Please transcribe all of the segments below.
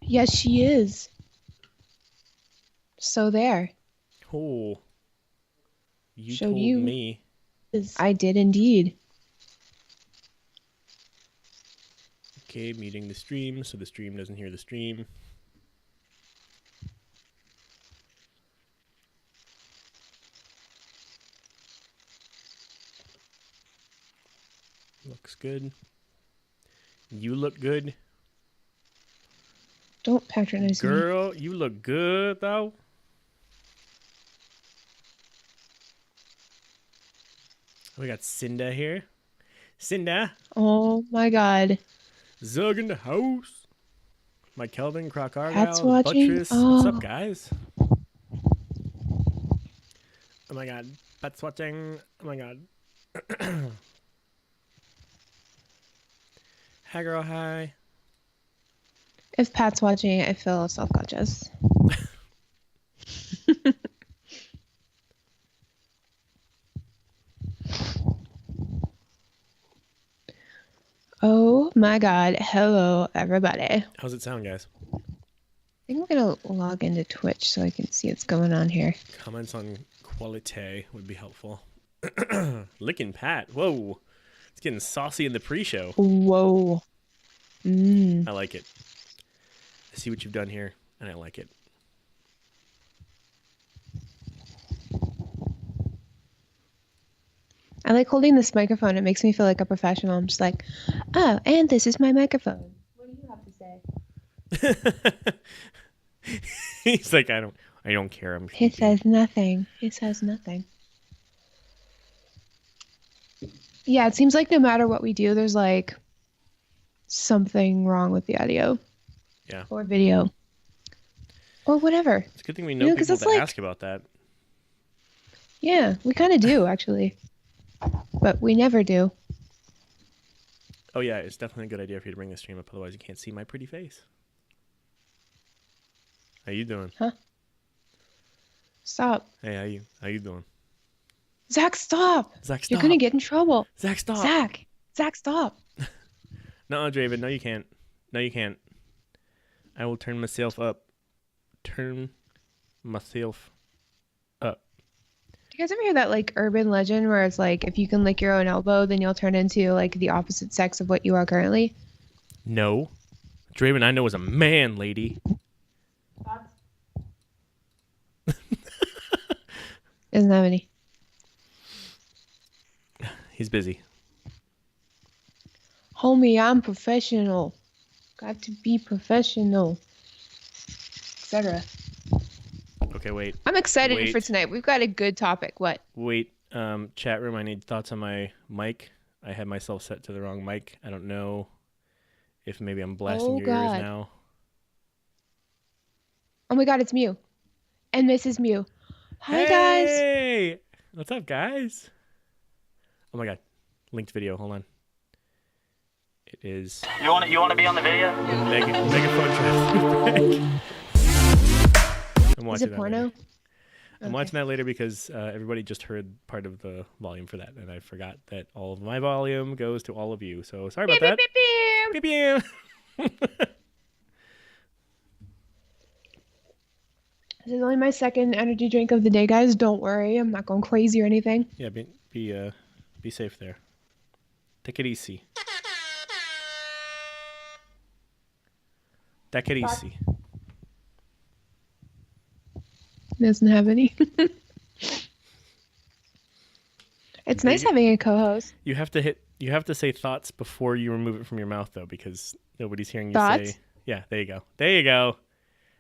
Yes, she is. So there. Oh, you Showed told you. me. I did indeed. Okay, muting the stream so the stream doesn't hear the stream. Looks good. You look good. Don't patronize me. Girl, you look good, though. We got Cinda here. Cinda. Oh my god. Zug in the house. My Kelvin, Croc Pat's Argyle, the watching? Buttress. What's up, Oh. guys? Oh my god. Pat's watching. Oh my god. Hi, girl. Hi. If Pat's watching, I feel self-conscious. Oh my god. Hello, everybody. How's it sound, guys? I think I'm gonna log into Twitch so I can see what's going on here. Comments on quality would be helpful. Licking Pat. Whoa. It's getting saucy in the pre-show. Whoa. I like it. I see what you've done here, and I like it. I like holding this microphone. It makes me feel like a professional. I'm just like, oh, and this is my microphone. What do you have to say? He's like, I don't care. He says nothing. He says nothing. Yeah, it seems like no matter what we do, there's like something wrong with the audio. Yeah. Or video. Or whatever. It's a good thing we know people to ask about that. Yeah, we kind of do, actually. But we never do. Oh, yeah, it's definitely a good idea for you to bring the stream up. Otherwise, you can't see my pretty face. How you doing? Huh? Stop. Hey, how you doing? Zach, stop. Zach, stop. You're going to get in trouble. Zach, stop. Zach, stop. No, Draven, no, you can't. No, you can't. I will turn myself up. Turn myself up. Do you guys ever hear that like urban legend where it's like if you can lick your own elbow, then you'll turn into like the opposite sex of what you are currently? No. Draven, I know is a man, lady. Isn't that many? He's busy. Homie, I'm professional. Got to be professional. Etc. Okay, wait. I'm excited for tonight. We've got a good topic. What? Wait, chat room, I need thoughts on my mic. I had myself set to the wrong mic. I don't know if maybe I'm blasting your ears now. Oh my god, it's Mew. And Mrs. Mew. Hi, guys. Hey! What's up, guys? Oh my god. Linked video. Hold on. It is... You want to be on the video? Megaphone traffic. I'm watching Is it porno? Later. I'm watching that later because everybody just heard part of the volume for that, and I forgot that all of my volume goes to all of you. So sorry about that. Beep, beep, beep. This is only my second energy drink of the day, guys. Don't worry, I'm not going crazy or anything. Yeah, be safe there. Take it easy. Take it easy. Doesn't have any. It's nice having a co-host. You have to say thoughts before you remove it from your mouth though, because nobody's hearing you say. Yeah, there you go. There you go.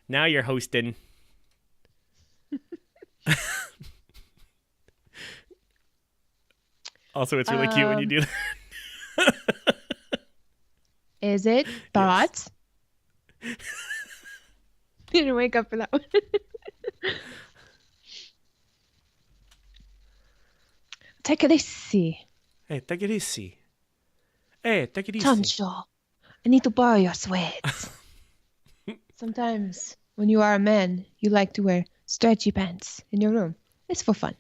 Now you're hosting. Also, it's really cute when you do that. Is it? Thoughts? Yes. Didn't wake up for that one. Take it easy. Hey, take it easy. Hey, take it easy. Tancho, I need to borrow your sweats. Sometimes, when you are a man, you like to wear stretchy pants in your room. It's for fun.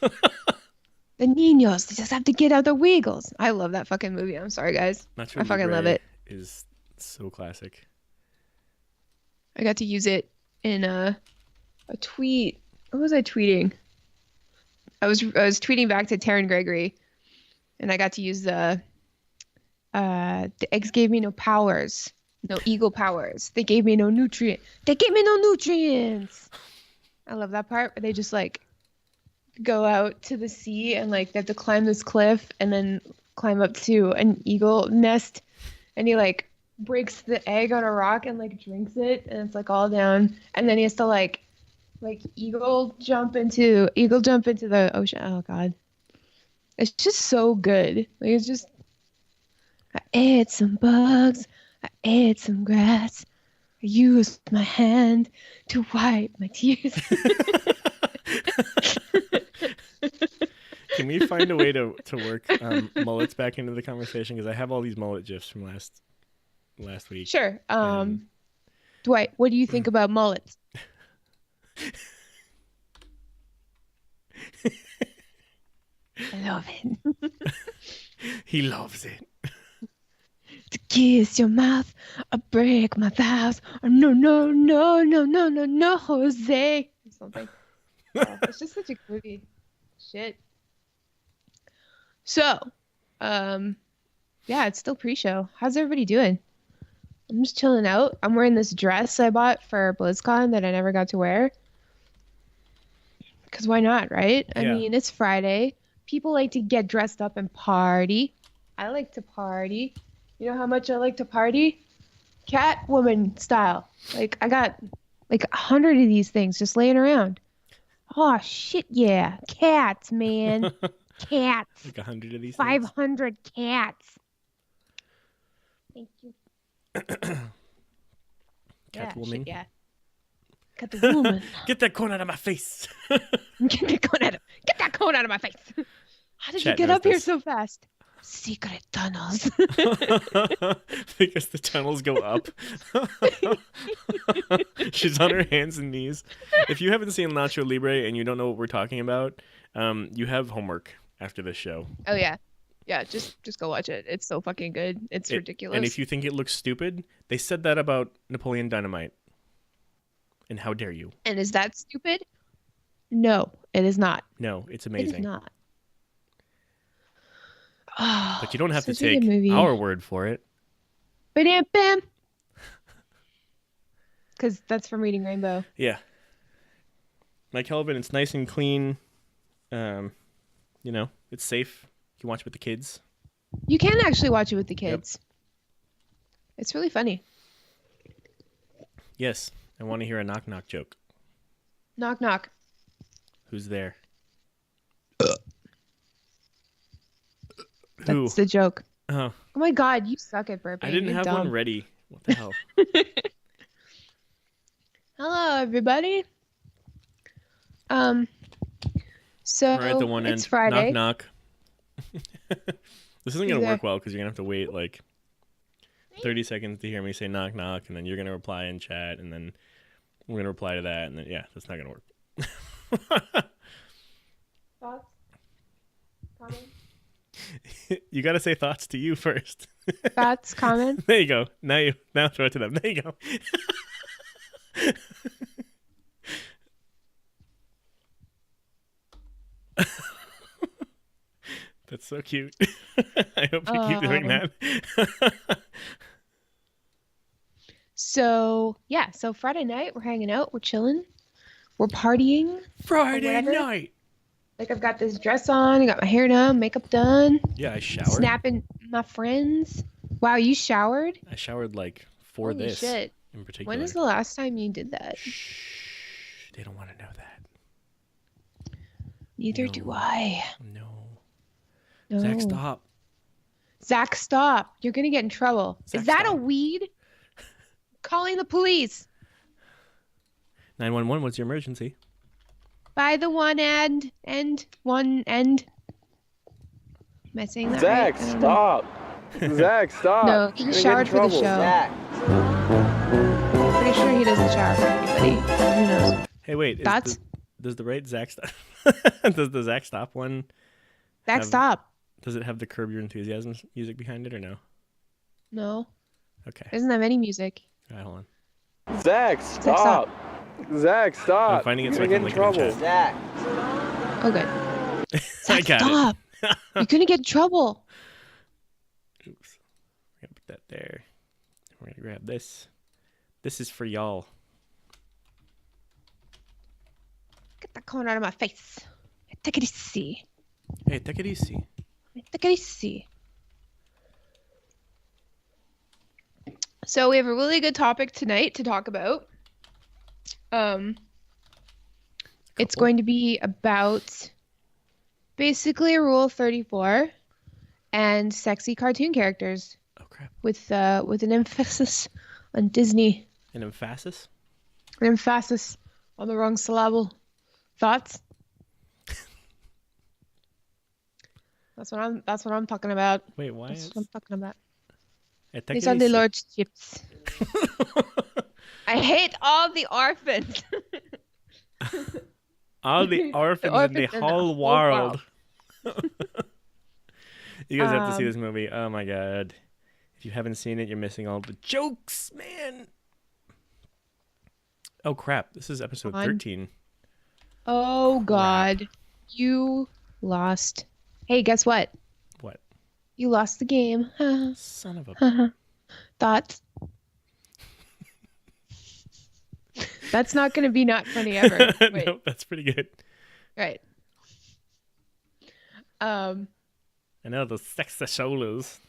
The Niños, they just have to get out the wiggles. I love that fucking movie. I'm sorry, guys. I fucking love it. Is so classic. I got to use it in a tweet. What was I tweeting? I was tweeting back to Taryn Gregory, and I got to use the eggs gave me no powers, no eagle powers. They gave me no nutrient. They gave me no nutrients. I love that part where they just like go out to the sea and like they have to climb this cliff and then climb up to an eagle nest, and he like breaks the egg on a rock and like drinks it, and it's like all down, and then he has to like eagle jump into the ocean. Oh God, it's just so good. Like it's just I ate some bugs, I ate some grass, I used my hand to wipe my tears. Can we find a way to work mullets back into the conversation? Because I have all these mullet gifs from last week. Sure. And Dwight, what do you think about mullets? I love it. he loves it. To kiss your mouth, I break my vows. Oh, no, no, no, no, no, no, no, Jose. Or something. Oh, it's just such a groovy shit. So, yeah, it's still pre-show. How's everybody doing? I'm just chilling out. I'm wearing this dress I bought for BlizzCon that I never got to wear. Because why not, right? I Yeah. mean, it's Friday. People like to get dressed up and party. I like to party. You know how much I like to party? Catwoman style. Like, I got like 100 of these things just laying around. Oh, shit, yeah. Cats, man. Cats. Like 100 of these. 500 cats. Thank you. Catwoman. Yeah. Catwoman. Get that cone out of my face. Get that cone out of my face. How did Chat you get knows up here this. so fast? Secret tunnels. Because the tunnels go up. She's on her hands and knees. If you haven't seen Nacho Libre and you don't know what we're talking about, you have homework after this show. Oh yeah. Yeah, just go watch it. It's so fucking good. It's ridiculous. And if you think it looks stupid, they said that about Napoleon Dynamite. And how dare you? And is that stupid? No, it is not. No, it's It amazing. is not. Oh, But you don't have to such a good take movie. our word for it. Bam, bam. Because that's from Reading Rainbow. Yeah. Mike Kelvin, it's nice and clean. It's safe. You can watch it with the kids. You can actually watch it with the kids. It's really funny. Yes. I want to hear a knock knock joke. Knock knock. Who's there? Who? That's the joke. Oh, Oh my God, you suck at burping. I didn't You're have dumb. one ready. What the hell? Hello, everybody. So We're at the one it's end. Friday. Knock knock. This isn't Who's gonna there? work well because you're gonna have to wait like 30 seconds to hear me say knock knock, and then you're gonna reply in chat, and then we're gonna reply to that, and then that's not gonna work. Thoughts? Comments? You gotta say thoughts to you first. Thoughts? Comments? There you go. Now throw it to them. There you go. That's so cute. I hope you keep doing that. So Friday night we're hanging out, we're chilling, we're partying. Friday whatever. night. Like I've got this dress on, I got my hair done, makeup done, Yeah, I showered. snapping my friends. Wow, you showered? I showered like for Holy this shit. in particular. When is the last time you did that? Shh, they don't want to know that. Neither No. do I. No. No. Zach, stop. Zach, stop. You're going to get in trouble. Zach, Is that stop. a weed? Calling the police. 911, what's your emergency? By the one end. One end. Am I saying that Zach, right? I don't know. stop. Zach, stop. No, You're he gonna get showered in for the trouble. show. Zach. Pretty sure he doesn't shower for anybody. Who knows? Hey, wait. Thoughts? Does the right Zach stop? Does the Zach stop one? Zach, Have- stop. Does it have the Curb Your Enthusiasm music behind it or no? No, Okay. doesn't have any music. All right, hold on. Zach, stop. Zach, stop. I'm finding it You're so I gonna can get in link it in trouble. chat. Zach. Oh, good. I got Stop. it. You're gonna get in trouble. Oops. We're gonna put that there. We're gonna grab this. This is for y'all. Get that corn out of my face. Take it easy. Hey, take it easy. Take it easy. So we have a really good topic tonight to talk about. It's Cool. going to be about basically Rule 34 and sexy cartoon characters Oh crap. with an emphasis on Disney. An emphasis? An emphasis on the wrong syllable. Thoughts? That's what I'm talking about. Wait, why? That's what I'm talking about. Hey, take These it are the easy. large chips. I hate all the orphans. All the orphans in the whole world. You guys have to see this movie. Oh my god. If you haven't seen it, you're missing all the jokes, man. Oh crap. This is episode 13. Oh God, you lost. Hey, guess what? What? You lost the game. Son of a... Thoughts? That's not gonna be not funny ever. Wait, No, that's pretty good. right. I know the sex shoulders.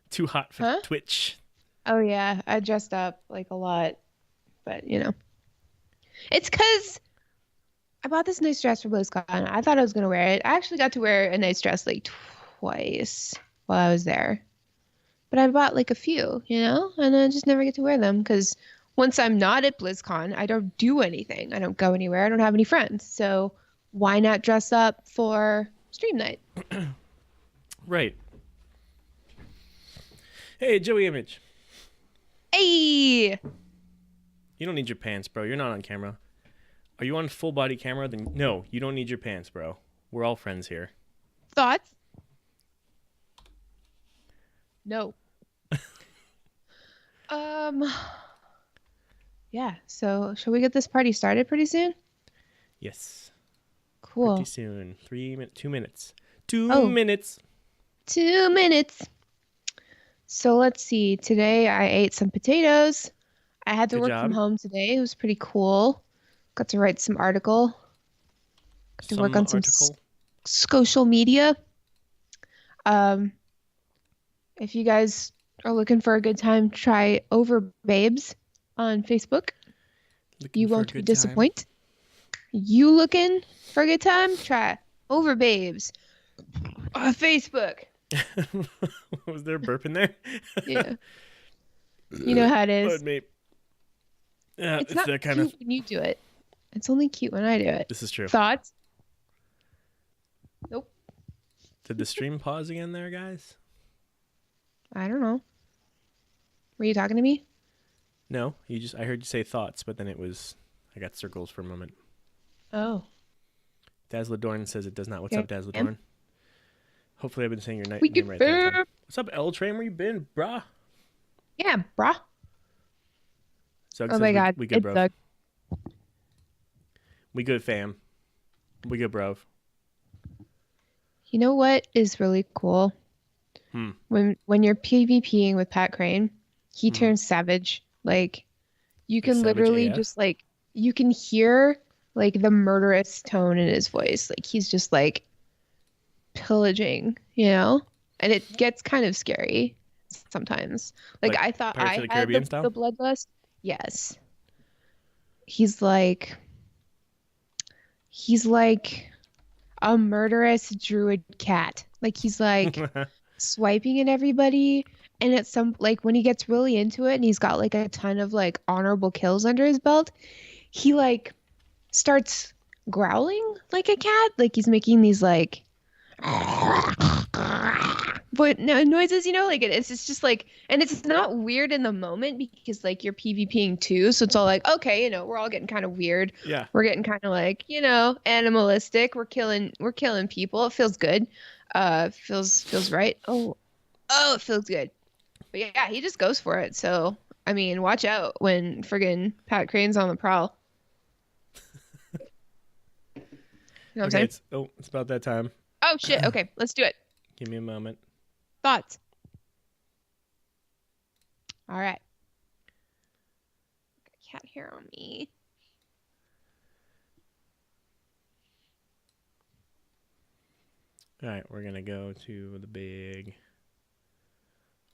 Too hot for Huh? Twitch. Oh yeah, I dressed up like a lot, but you know, it's because I bought this nice dress for BlizzCon. I thought I was gonna wear it. I actually got to wear a nice dress like twice while I was there, but I bought like a few, you know, and I just never get to wear them because once I'm not at BlizzCon, I don't do anything. I don't go anywhere. I don't have any friends. So why not dress up for stream night? Right. Hey, Joey Image. Hey, You don't need your pants, bro. You're not on camera. Are you on full body camera? Then no, you don't need your pants, bro. We're all friends here. thoughts? No. Yeah, so shall we get this party started pretty soon? Yes. Cool. Pretty soon. 2 minutes. 2 Oh. minutes. 2 minutes. So let's see. Today I ate some potatoes. I had to Good work job. from home today. It was pretty cool. Got to write some article. Got to work on some social media. If you guys are looking for a good time, try Over Babes on Facebook. Looking You for a won't be good time? disappointed. You looking for a good time? Try Over Babes on Facebook. Was there a burp in there? Yeah. You know how it is. Pardon me. Yeah, It's it's not that kind cute of. when you do it. It's only cute when I do it. This is true. Thoughts? Nope. Did the stream pause again there, guys? I don't know. Were you talking to me? No, I heard you say thoughts, but then I got circles for a moment. Oh. Dazzledorn says it does not. What's Okay. up, Dazzledorn? Hopefully I've been saying your We name can right there. fam. What's up, L Train? Where you been, brah? Yeah, brah. Zug Oh says my God. We good, It's bro. Doug. We good, fam. We good, bro. You know what is really cool? Hmm. When you're PvPing with Pat Crane, he Mhm. turns savage. Like you can savage literally AF? just like you can hear like the murderous tone in his voice. Like he's just like pillaging, you know? And it gets kind of scary sometimes. Like Like I thought Pirates I of the had Caribbean style? the bloodlust. Yes. He's like a murderous druid cat. Like he's like swiping at everybody, and it's some like when he gets really into it and he's got like a ton of like honorable kills under his belt, he like starts growling like a cat. Like he's making these like but no noises, you know, like it's just like, and it's not weird in the moment because like you're PvPing too, so it's all like, okay, you know, we're all getting kind of weird. Yeah. We're getting kind of like, you know, animalistic. We're killing people. It feels good. Feels right. Oh, it feels good. But yeah, he just goes for it. So I mean, watch out when friggin' Pat Crane's on the prowl. You know what I'm saying? It's about that time. Oh shit. Okay, let's do it. Give me a moment. Thoughts? All right. Cat hair on me. All right, we're gonna go to the big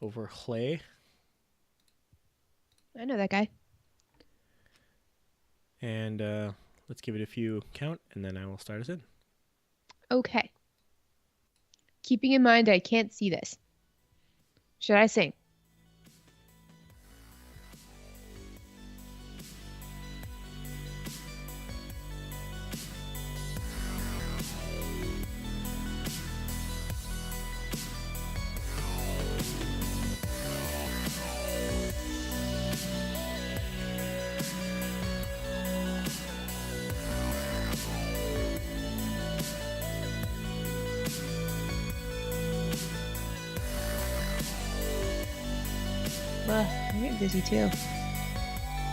overlay. I know that guy. And let's give it a few count, and then I will start us in. Okay. Keeping in mind I can't see this. Should I sing? I'm getting dizzy too.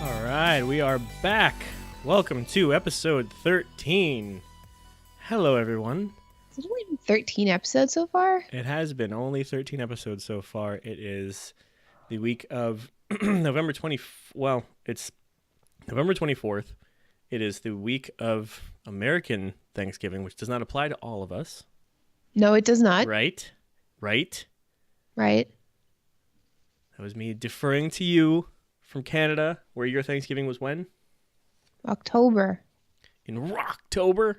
All right, we are back. Welcome to episode 13. Hello, everyone. Has it only been 13 episodes so far? It has been only 13 episodes so far. It is the week of November 20. Well, it's November 24th. It is the week of American Thanksgiving, which does not apply to all of us. No, it does not. Right? Right. That was me deferring to you from Canada, where your Thanksgiving was when? October. In Rocktober?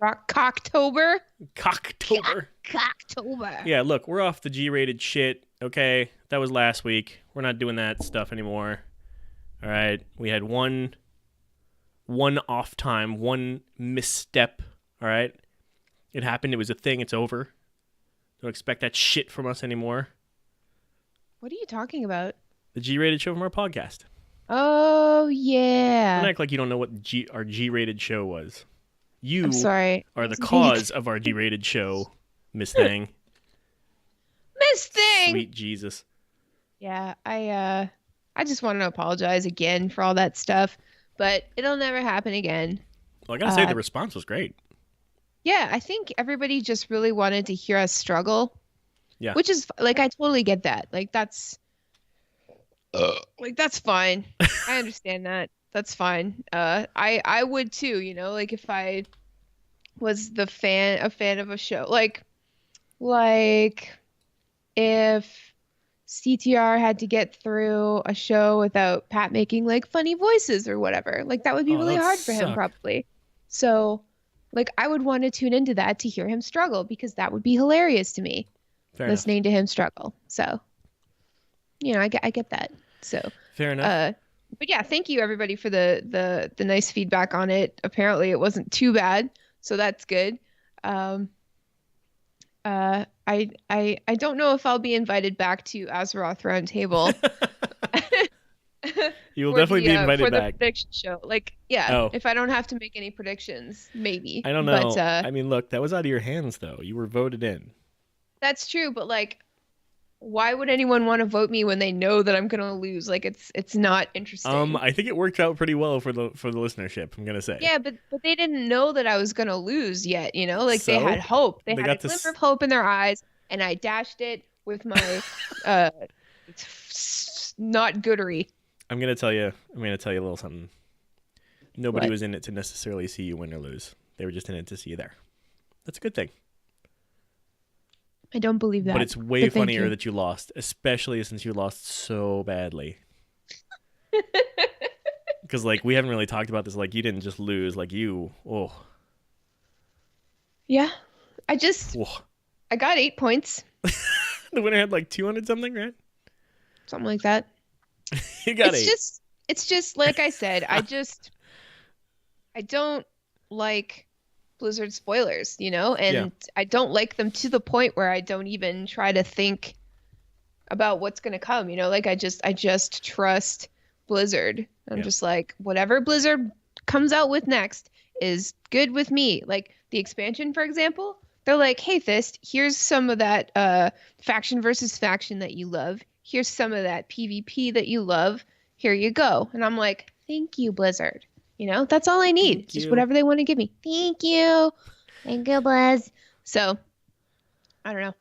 Cocktober? Cocktober. Cocktober. Yeah, look, we're off the G-rated shit, okay? That was last week. We're not doing that stuff anymore. All right? We had one off time, one misstep, all right? It happened. It was a thing. It's over. Don't expect that shit from us anymore. What are you talking about? The G-rated show from our podcast. Oh, yeah. Don't act like you don't know what our G-rated show was. You I'm sorry. are the cause of our G-rated show, Miss Thing. Miss Thing! Sweet Jesus. Yeah, I just want to apologize again for all that stuff, but it'll never happen again. Well, I gotta say, the response was great. Yeah, I think everybody just really wanted to hear us struggle. Yeah. Which is, like, I totally get that. Like, that's fine. I understand that. That's fine. I would too, you know, like if I was a fan of a show, like if CTR had to get through a show without Pat making like funny voices or whatever, like that would be really hard for him probably. So, like, I would want to tune into that to hear him struggle because that would be hilarious to me. Listening to him struggle. So, you know, I get that. So fair enough. But yeah, thank you everybody for the nice feedback on it. Apparently it wasn't too bad, so that's good. I don't know if I'll be invited back to Azeroth Roundtable. You will definitely be invited for back. The prediction show. Like, yeah, if I don't have to make any predictions, maybe. I don't know. But, I mean, look, that was out of your hands though. You were voted in. That's true, but like, why would anyone want to vote me when they know that I'm gonna lose? Like, it's not interesting. I think it worked out pretty well for the listenership. I'm gonna say. Yeah, but they didn't know that I was gonna lose yet. You know, like they had hope. They had a glimmer of hope in their eyes, and I dashed it with my not goodery. I'm gonna tell you a little something. Nobody was in it to necessarily see you win or lose. They were just in it to see you there. That's a good thing. I don't believe that. But it's way funnier that you lost, especially since you lost so badly. Because, like, we haven't really talked about this. Like, you didn't just lose. Like, Yeah. I got 8 points. The winner had, like, 200 something, right? Something like that. You got 8. It's just, like I said, I don't like Blizzard spoilers, you know, and I don't like them to the point where I don't even try to think about what's going to come, you know, like I just trust Blizzard. I'm just like, whatever Blizzard comes out with next is good with me. Like the expansion, for example, they're like, hey, Fist, here's some of that faction versus faction that you love. Here's some of that PvP that you love. Here you go. And I'm like, thank you, Blizzard. You know, that's all I need. Thank Just you. whatever they want to give me. Thank you. Thank you, Blizz. So, I don't know.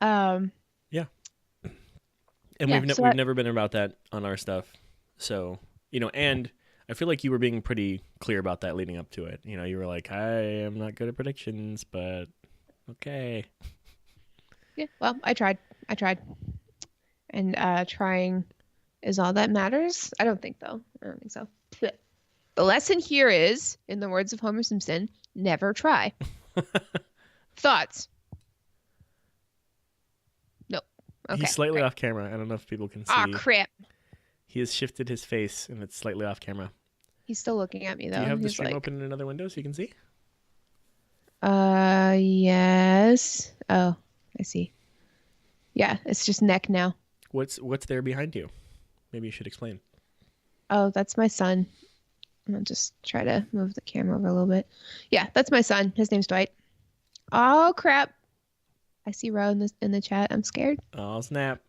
And Yeah, we've so we've never been about that on our stuff. So, and I feel like you were being pretty clear about that leading up to it. You were like, I am not good at predictions, but okay. Yeah, well, I tried. And trying is all that matters. I don't think, though. I don't think so. But the lesson here is, in the words of Homer Simpson, never try. Thoughts? Nope. Okay. He's slightly great. off camera. I don't know if people can see. Aw, crap. He has shifted his face, and it's slightly off camera. He's still looking at me, though. Do you have the He's stream like, open in another window so you can see? Yes. Oh, I see. Yeah, it's just neck now. What's there behind you? Maybe you should explain. Oh, that's my son. I'll just try to move the camera over a little bit. Yeah, that's my son. His name's Dwight. Oh, crap. I see Ro in the chat. I'm scared. Oh, snap.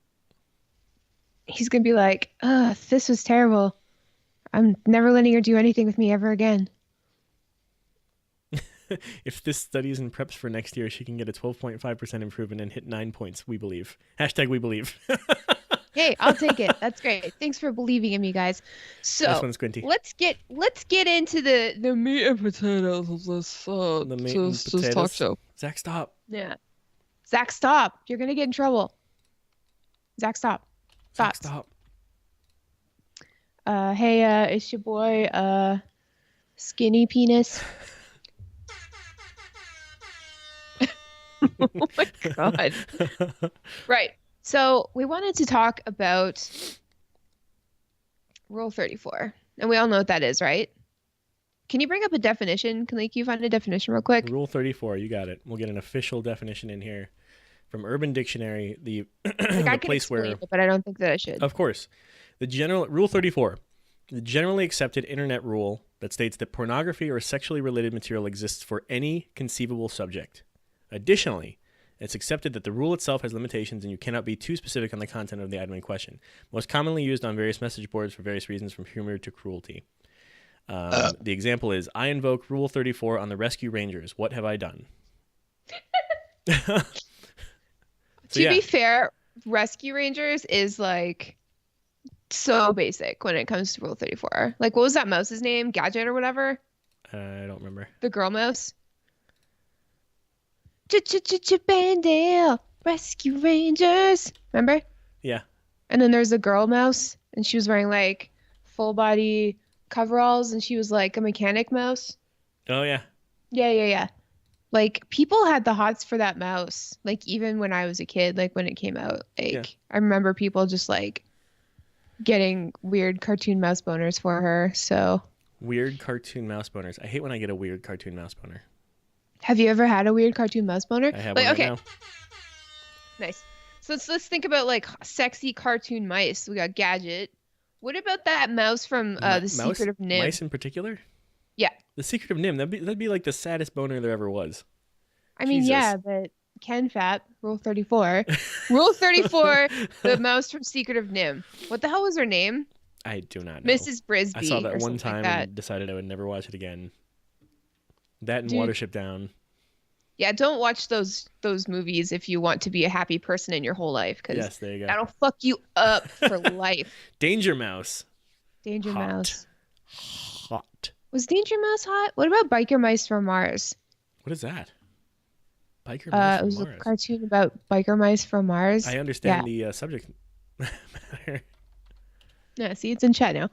He's going to be like, ugh, this was terrible. I'm never letting her do anything with me ever again. If this studies and preps for next year, she can get a 12.5% improvement and hit 9 points, we believe. Hashtag we believe. Hey, I'll take it. That's great. Thanks for believing in me, guys. This So one's Squinty. let's get into the meat and potatoes of this The meat and this talk potatoes. show. Zach, stop. Yeah. Zach, stop. You're gonna get in trouble. Zach, stop. Zach, Stop. stop. Hey, it's your boy, Skinny Penis. Oh my god. Right. So we wanted to talk about Rule 34. And we all know what that is, right? Can you bring up a definition? Can you find a definition real quick? Rule 34, you got it. We'll get an official definition in here from Urban Dictionary, the, Like, the I can place explain where... it, but I don't think that I should. Of course. Rule 34, the generally accepted internet rule that states that pornography or sexually related material exists for any conceivable subject. Additionally, it's accepted that the rule itself has limitations and you cannot be too specific on the content of the item in question. Most commonly used on various message boards for various reasons, from humor to cruelty. The example is, I invoke Rule 34 on the Rescue Rangers. What have I done? To be fair, Rescue Rangers is like so basic when it comes to Rule 34. Like, what was that mouse's name? Gadget or whatever? I don't remember. The girl mouse? Bandale, Rescue Rangers. Remember? Yeah. And then there's a girl mouse, and she was wearing like full body coveralls, and she was like a mechanic mouse. Oh, yeah. Yeah. Like, people had the hots for that mouse. Like, even when I was a kid, like when it came out, like Yeah. I remember people just like getting weird cartoon mouse boners for her. So, Weird cartoon mouse boners. I hate when I get a weird cartoon mouse boner. have you ever had a weird cartoon mouse boner? I have Like, one right okay, now. nice. So let's think about like sexy cartoon mice. We got Gadget. What about that mouse from The Secret of Nim? Mice in particular? Yeah. The Secret of Nim. That'd be like the saddest boner there ever was. I mean, Jesus. yeah, but Ken Fat, Rule 34. Rule 34, the mouse from Secret of Nim. What the hell was her name? I do not know. Mrs. Brisby. I saw that or one something time like that. and decided I would never watch it again. That and Dude. Watership Down. Yeah, don't watch those movies if you want to be a happy person in your whole life, because Yes, there you go. that'll fuck you up for life. Danger Mouse. Danger Hot. Mouse. Hot. Was Danger Mouse hot? What about Biker Mice from Mars? What is that? Biker Mice It was from a Mars. cartoon about biker mice from Mars. I understand the subject matter. Yeah, see, it's in chat now.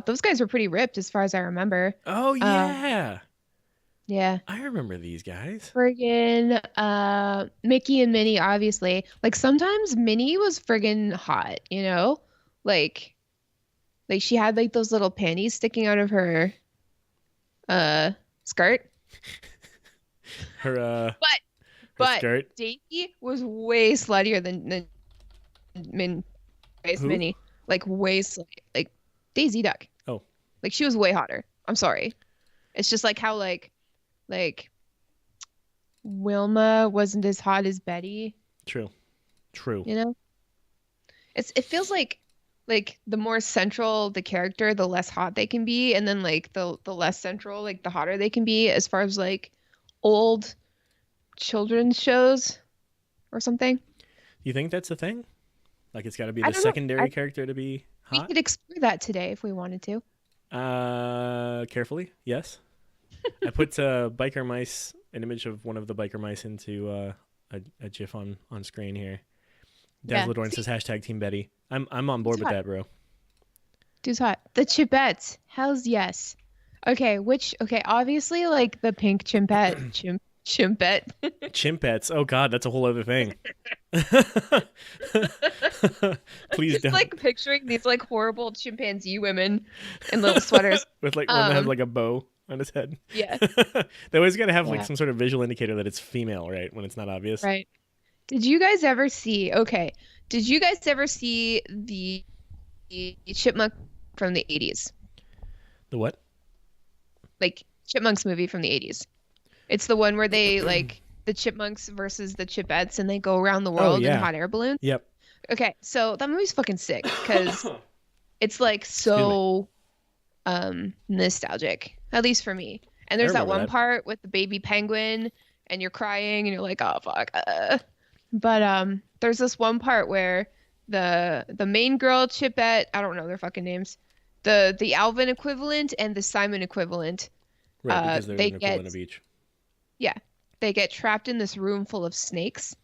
Those guys were pretty ripped as far as I remember. Oh, yeah. Yeah. I remember these guys. Friggin' Mickey and Minnie, obviously. Like, sometimes Minnie was friggin' hot, you know? Like she had like those little panties sticking out of her skirt. Her But skirt. Daisy was way sluttier than Who? Minnie. Like, way like Daisy Duck. Oh. Like, she was way hotter. I'm sorry. It's just like how like Wilma wasn't as hot as Betty, True. you know? it feels like the more central the character, the less hot they can be, and then like the less central, like the hotter they can be as far as like old children's shows or something. You think that's a thing? Like it's got to be I the don't know. secondary character to be We hot? could explore that today if we wanted to. Carefully, yes. I put biker mice, an image of one of the biker mice into a GIF on screen here. Yeah. Dazzledorn says hashtag Team Betty. I'm on board It's with hot. that, bro. Dude's hot. The Chipettes. Hells yes. Okay, obviously like the pink chimpette. Chimpette. Chimpets. Oh god, that's a whole other thing. Please Just don't. like picturing these like horrible chimpanzee women in little sweaters. With like one that has um, like a bow on his head. Yeah. They always gotta have like Yeah. some sort of visual indicator that it's female, right? When it's not obvious. Right. Did you guys ever see, okay, did you guys ever see the Chipmunk from the 80s? The what? Like Chipmunks movie from the 80s. It's the one where they like the chipmunks versus the chipettes and they go around the world yeah. in hot air balloons. Yep. Okay, so that movie's fucking sick because it's like so nostalgic, at least for me. And there's that remember one that. part with the baby penguin and you're crying and you're like, oh fuck. But there's this one part where the main girl chipette, I don't know their fucking names, the Alvin equivalent and the Simon equivalent, Right, because they're they an equivalent get- of each. they get trapped in this room full of snakes.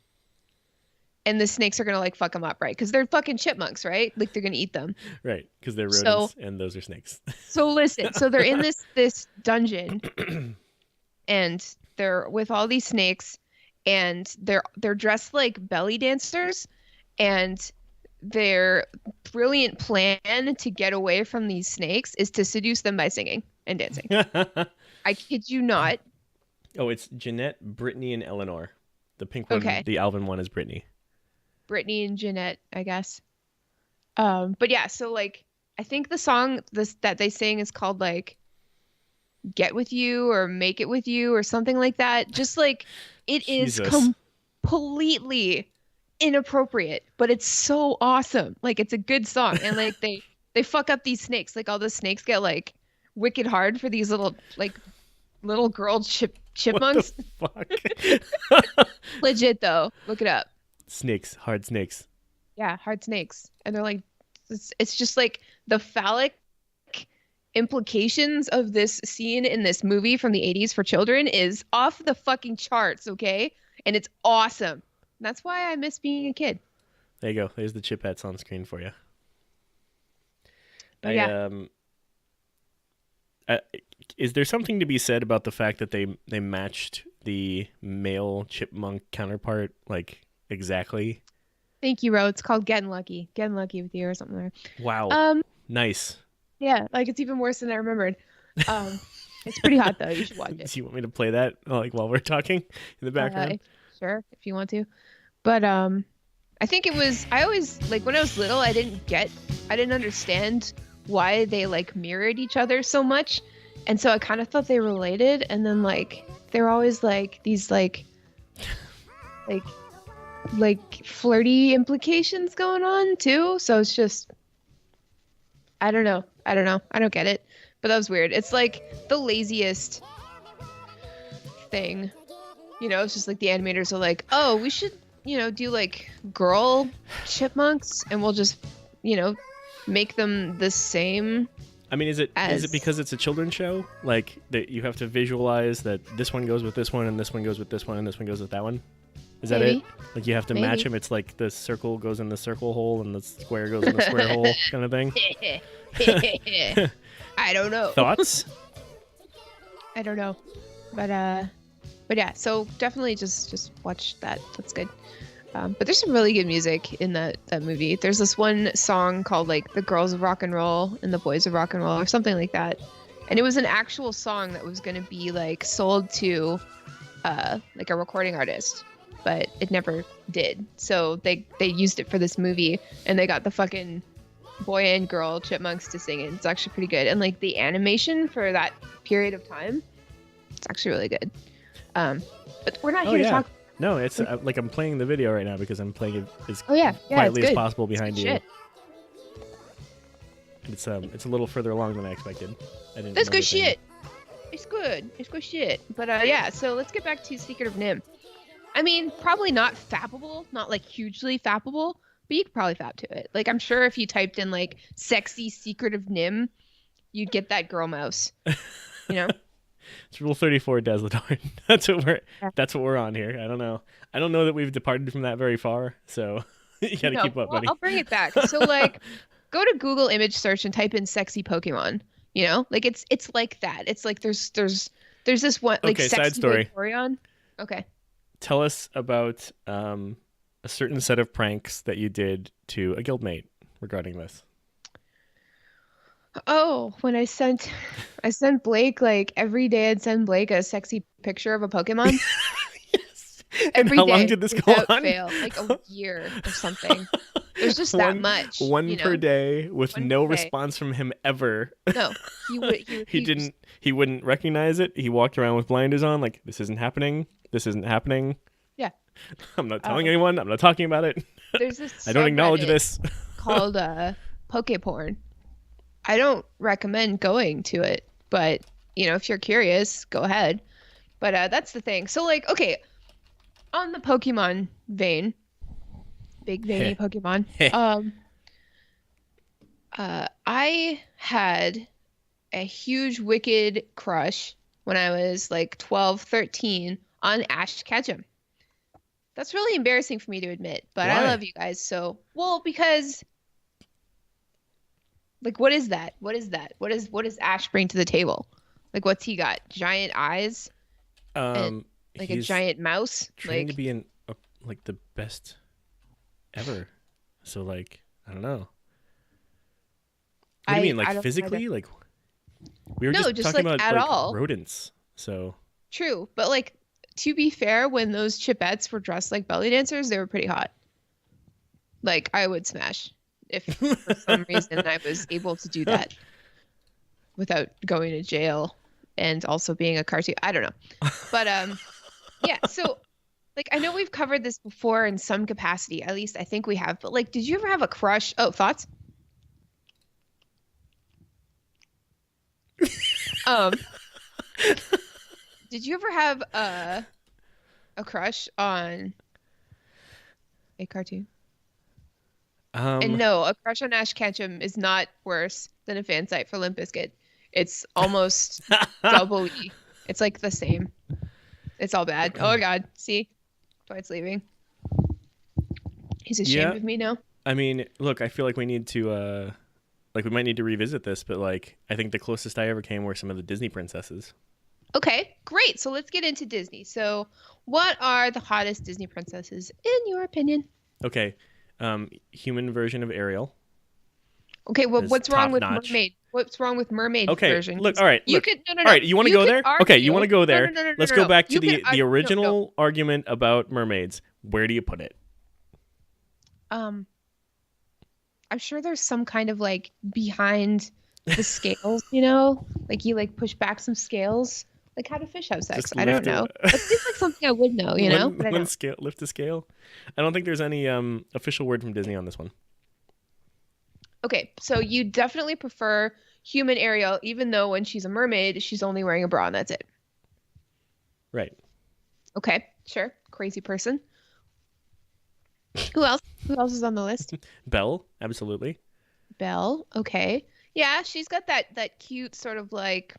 And the snakes are gonna like fuck them up, right? Because they're fucking chipmunks, right? Like they're gonna eat them. Right, because they're So- rodents and those are snakes. So listen, so they're in this dungeon, and they're with all these snakes, and they're dressed like belly dancers, and their brilliant plan to get away from these snakes is to seduce them by singing and dancing. I kid you not. Oh, it's Jeanette, Brittany, and Eleanor. The pink one, Okay. the Alvin one is Brittany. Brittany and Jeanette, I guess. But yeah, so like I think the song that they sing is called like "Get With You" or "Make It With You" or something like that. Just like it is Jesus. completely inappropriate, but it's so awesome. Like it's a good song, and like they fuck up these snakes. Like all the snakes get like wicked hard for these little girl chipmunks. What the fuck? Legit though, look it up. Snakes, hard snakes. Yeah, hard snakes. And they're like, it's just like the phallic implications of this scene in this movie from the 80s for children is off the fucking charts, okay? And it's awesome. That's why I miss being a kid. There you go. There's the chipettes on screen for you. But yeah. Is there something to be said about the fact that they matched the male chipmunk counterpart like exactly? Thank you, Ro. It's called Getting Lucky. Getting Lucky with You or something like Wow. that. Nice. Yeah, like it's even worse than I remembered. It's pretty hot though. You should watch Do it. you want me to play that like while we're talking in the background? Sure, if you want to. But I think it was I always like when I was little I didn't understand why they like mirrored each other so much. And so I kind of thought they related, and then like they're always like these like flirty implications going on too. So it's just I don't know. I don't get it. But that was weird. It's like the laziest thing. You know, it's just like the animators are like, oh, we should, do like girl chipmunks and we'll just, make them the same. I mean, is it As- because it's a children's show? Like that you have to visualize that this one goes with this one and this one goes with this one and this one goes with that one? Is that it? Maybe. Like you have to match Maybe. them. It's like the circle goes in the circle hole and the square goes in the square hole kind of thing. I don't know. Thoughts? I don't know. But yeah, so definitely just watch that. That's good. But there's some really good music in that movie. There's this one song called like "The Girls of Rock and Roll" and "The Boys of Rock and Roll" or something like that. And it was an actual song that was going to be like sold to like a recording artist, but it never did. So they used it for this movie, and they got the fucking boy and girl chipmunks to sing it. It's actually pretty good. And like the animation for that period of time, it's actually really good. But we're not Oh, here to yeah. talk about No, it's like I'm playing the video right now because I'm playing it as Oh yeah, yeah, quietly it's as good. possible behind It's you. good shit. It's a little further along than I expected. I didn't. That's know good that they- shit. It's good. It's good shit. But yeah, so let's get back to Secret of Nim. I mean, probably not fappable, not like hugely fappable, but you could probably fap to it. Like I'm sure if you typed in like sexy Secret of Nim, you'd get that girl mouse. You know? It's Rule 34, Dazzledorn. That's what we're on here. I don't know. I don't know that we've departed from that very far, so you gotta keep up, well, buddy. I'll bring it back. So like, go to Google image search and type in sexy Pokemon. You know, like it's like that. It's like there's this one like Okay, sexy side story. Vaporeon. Okay. Tell us about a certain set of pranks that you did to a guildmate regarding this. Oh, when I sent Blake like every day I'd send Blake a sexy picture of a Pokemon. Yes. And Every how long day did this go without on? fail, like a year or something. There's just that much. One you per know? day with One no per day. response from him ever. No, he would. He wouldn't recognize it. He walked around with blinders on, like this isn't happening. This isn't happening. Yeah. I'm not telling anyone. I'm not talking about it. There's this. I don't acknowledge subreddit this. called Pokeporn. I don't recommend going to it, but you know, if you're curious, go ahead. But that's the thing. So like, okay, on the Pokemon vein, big veiny Pokemon. I had a huge wicked crush when I was like 12, 13 on Ash Ketchum. That's really embarrassing for me to admit, but I Why? love you guys. So, well, because like, what is that? What is that? What does Ash bring to the table? Like, what's he got? Giant eyes? Like a He's giant mouse? trained Like, to be like the best ever. So like, I don't know. What do you mean, I like don't- physically? Like, we were No, just just, talking like, about at like all. rodents. So true. But like, to be fair, when those Chipettes were dressed like belly dancers, they were pretty hot. Like, I would smash if for some reason I was able to do that without going to jail and also being a cartoon. I don't know. But yeah, so like I know we've covered this before in some capacity. At least I think we have. But like, did you ever have a crush? Oh, thoughts? Did you ever have a crush on a cartoon? And no, a crush on Ash Ketchum is not worse than a fan site for Limp Bizkit. It's almost double E. It's like the same. It's all bad. Oh my god, see? Dwight's leaving. He's ashamed Yeah. of me now. I mean, look, I feel like we need to like we might need to revisit this, but like I think the closest I ever came were some of the Disney princesses. Okay, great. So let's get into Disney. So what are the hottest Disney princesses in your opinion? Okay. Human version of Ariel. Okay, well, Is what's wrong with top-notch. mermaid? What's wrong with mermaid Okay, version? look, all right, You look. could no. All right, you want to go could there? Okay, you argue- want to go No, there? no, Let's no, go no. back to You the could argue- no, original argument about mermaids. Where do you put it? I'm sure there's some kind of like behind the scales, you know, like you like push back some scales. Like how do fish have sex? Just I don't lift it. know. That seems like something I would know, you know. But I don't. Scale, lift a scale. I don't think there's any official word from Disney on this one. Okay, so you definitely prefer human Ariel, even though when she's a mermaid, she's only wearing a bra and that's it. Right. Okay, sure. Crazy person. Who else? Who else is on the list? Belle, absolutely. Belle. Okay. Yeah, she's got that cute sort of like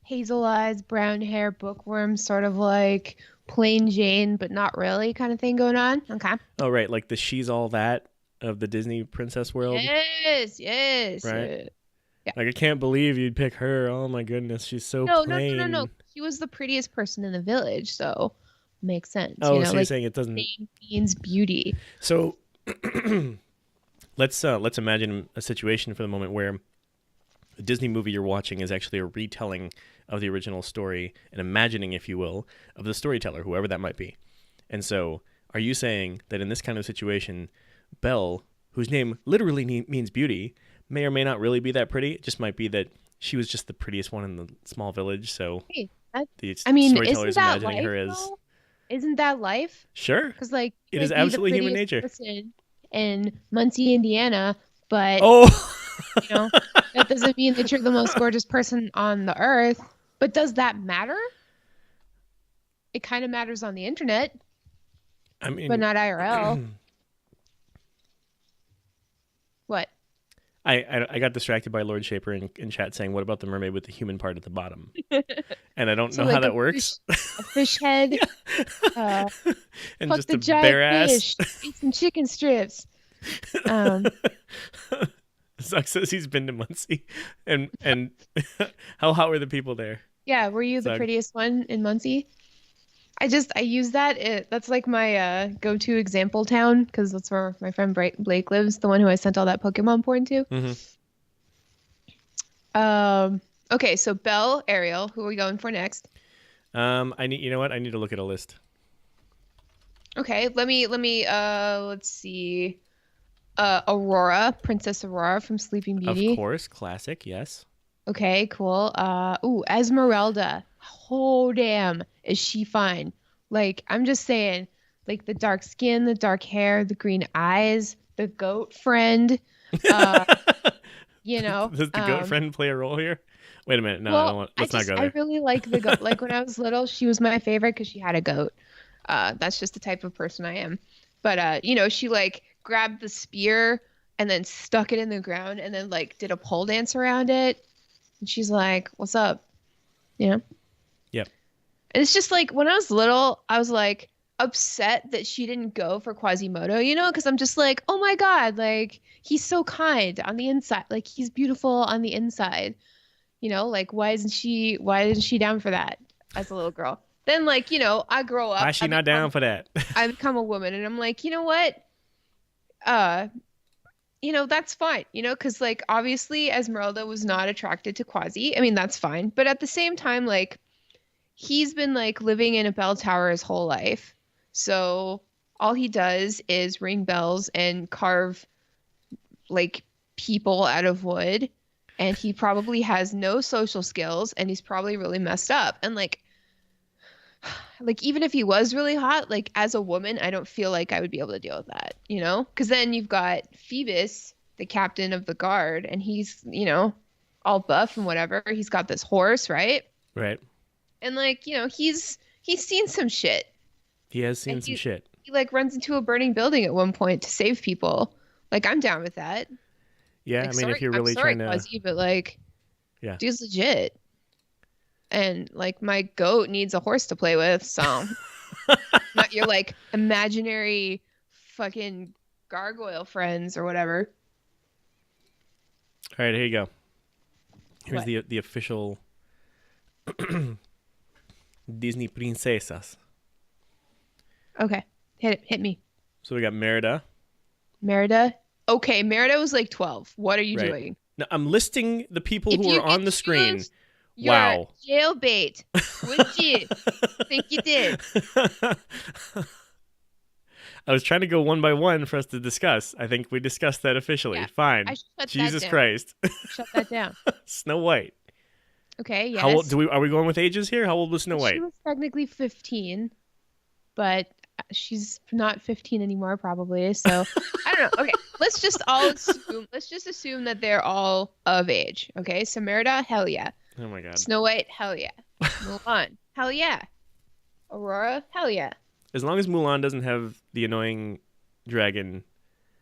hazel eyes, brown hair, bookworm, sort of like plain Jane, but not really kind of thing going on. Okay. Oh, right, like the She's All That of the Disney princess world. Yes, yes. Right. Like I can't believe you'd pick her. Oh my goodness, she's so No, plain. no. She was the prettiest person in the village, so makes sense. Oh, you know, so you're like saying it doesn't. name means beauty. So let's imagine a situation for the moment where the Disney movie you're watching is actually a retelling of the original story, an imagining, if you will, of the storyteller, whoever that might be. And so, are you saying that in this kind of situation, Belle, whose name literally means beauty, may or may not really be that pretty? It just might be that she was just the prettiest one in the small village. So Hey, the I mean, storyteller's isn't that imagining life, her as though? Isn't that life? Sure. Because like It you is might be the absolutely human prettiest nature. person in Muncie, Indiana, but Oh. you know that doesn't mean that you're the most gorgeous person on the earth. But does that matter? It kind of matters on the internet, I mean, but not IRL. What? I got distracted by Lord Shaper in chat saying, "What about the mermaid with the human part at the bottom?" And I don't So know how like that works. a fish head. Uh, And fuck just the a giant bare ass. fish. Eat some chicken strips. Zuck says he's been to Muncie, and how hot were the people there? Yeah, were you the Zug. prettiest one in Muncie? I use that. That's like my go-to example town because that's where my friend Blake lives, the one who I sent all that Pokemon porn to. Okay, so Belle, Ariel, who are we going for next? You know what? I need to look at a list. Okay, let's see. Aurora, Princess Aurora from Sleeping Beauty. Of course, classic. Yes. Okay, cool. Esmeralda. Oh, damn, is she fine? Like, I'm just saying, like the dark skin, the dark hair, the green eyes, the goat friend. You know. Does the goat friend play a role here? Wait a minute. No, I don't want. Let's not go there. I really like the goat. Like when I was little, she was my favorite because she had a goat. That's just the type of person I am. But she like grabbed the spear and then stuck it in the ground and then like did a pole dance around it. And she's like, "What's up?" You know? Yep. And it's just like when I was little, I was like upset that she didn't go for Quasimodo, because I'm just like, oh my God, like he's so kind on the inside. Like he's beautiful on the inside. Like why isn't she down for that as a little girl? Then like, I grow up. Why is she not down for that? I become a woman and I'm like, you know what? That's fine, because like obviously Esmeralda was not attracted to Quasi. I mean, that's fine. But at the same time, like he's been like living in a bell tower his whole life. So all he does is ring bells and carve like people out of wood. And he probably has no social skills and he's probably really messed up. And like even if he was really hot, like as a woman, I don't feel like I would be able to deal with that, because then you've got Phoebus, the captain of the guard, and he's, all buff and whatever. He's got this horse, right? Right. And like, he's seen some shit. He has seen some shit. He like runs into a burning building at one point to save people. Like I'm down with that. Yeah, like, I mean, if you're really trying to, Quasi, but like, yeah, dude's legit. And like my goat needs a horse to play with, so not your like imaginary fucking gargoyle friends or whatever. All right, here you go. Here's What? the official Disney princesas. Okay, hit me. So we got Merida. Merida. Okay, Merida was like 12. What are you Right. doing? Now, I'm listing the people If who you are on could the screen. choose, you're Wow. jailbait. Would you think you did? I was trying to go one by one for us to discuss. I think we discussed that officially. Yeah, Fine. I shut that Jesus down. Christ. Shut that down. Snow White. Okay, yes. How old are we going with ages here? How old was Snow White? She was technically 15, but she's not 15 anymore, probably. So I don't know. Okay, let's just assume that they're all of age. Okay, so Merida, hell yeah. Oh my God. Snow White, hell yeah. Mulan, hell yeah. Aurora, hell yeah. As long as Mulan doesn't have the annoying dragon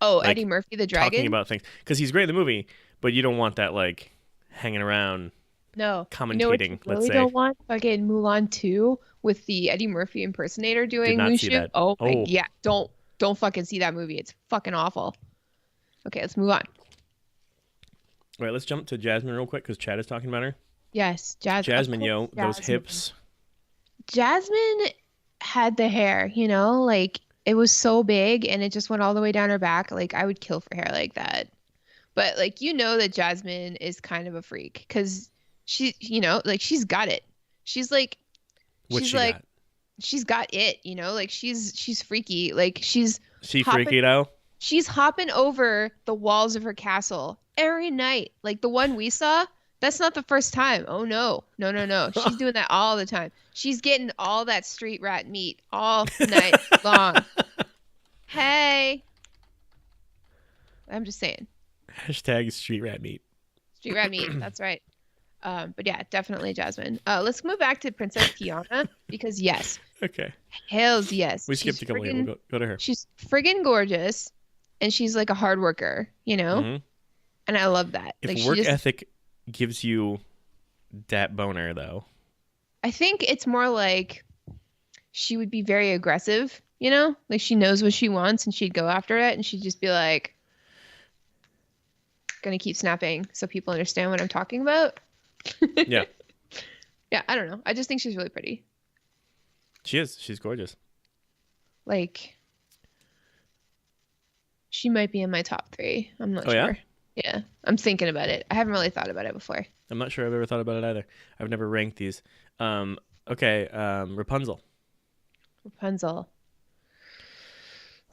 Oh, like, Eddie Murphy, the dragon. talking about things, because he's great in the movie, but you don't want that like hanging around. No, commentating, you know what you let's really say. don't want? Fucking Mulan 2 with the Eddie Murphy impersonator doing not see Mushu. that. Oh, my, Oh. yeah. Don't fucking see that movie. It's fucking awful. Okay, let's move on. All right, let's jump to Jasmine real quick because Chad is talking about her. Yes, Jasmine. Jasmine, yo, those Jasmine. hips. Jasmine had the hair, like it was so big and it just went all the way down her back. Like I would kill for hair like that. But like that Jasmine is kind of a freak because she, like she's got it. She's like, What's she's she like, got? she's got it. Like she's freaky. Like She hopping- freaky though. she's hopping over the walls of her castle every night. Like the one we saw, That's not the first time. Oh no. No. She's doing that all the time. She's getting all that street rat meat all night long. Hey. I'm just saying. Hashtag street rat meat. Street rat meat. That's right. But yeah, definitely Jasmine. Let's move back to Princess Tiana because yes, Okay. hells yes. We skipped a couple here. We'll go to her. She's friggin' gorgeous, and she's like a hard worker, you know? Mhm. And I love that. If Like work ethic gives you that boner, though. I think it's more like she would be very aggressive, you know? Like she knows what she wants and she'd go after it and she'd just be like, gonna keep snapping so people understand what I'm talking about. Yeah. Yeah, I don't know. I just think she's really pretty. She is. She's gorgeous. Like, she might be in my top 3. I'm not Oh, yeah? sure. Yeah, I'm thinking about it. I haven't really thought about it before. I'm not sure I've ever thought about it either. I've never ranked these. Okay. Rapunzel. Rapunzel.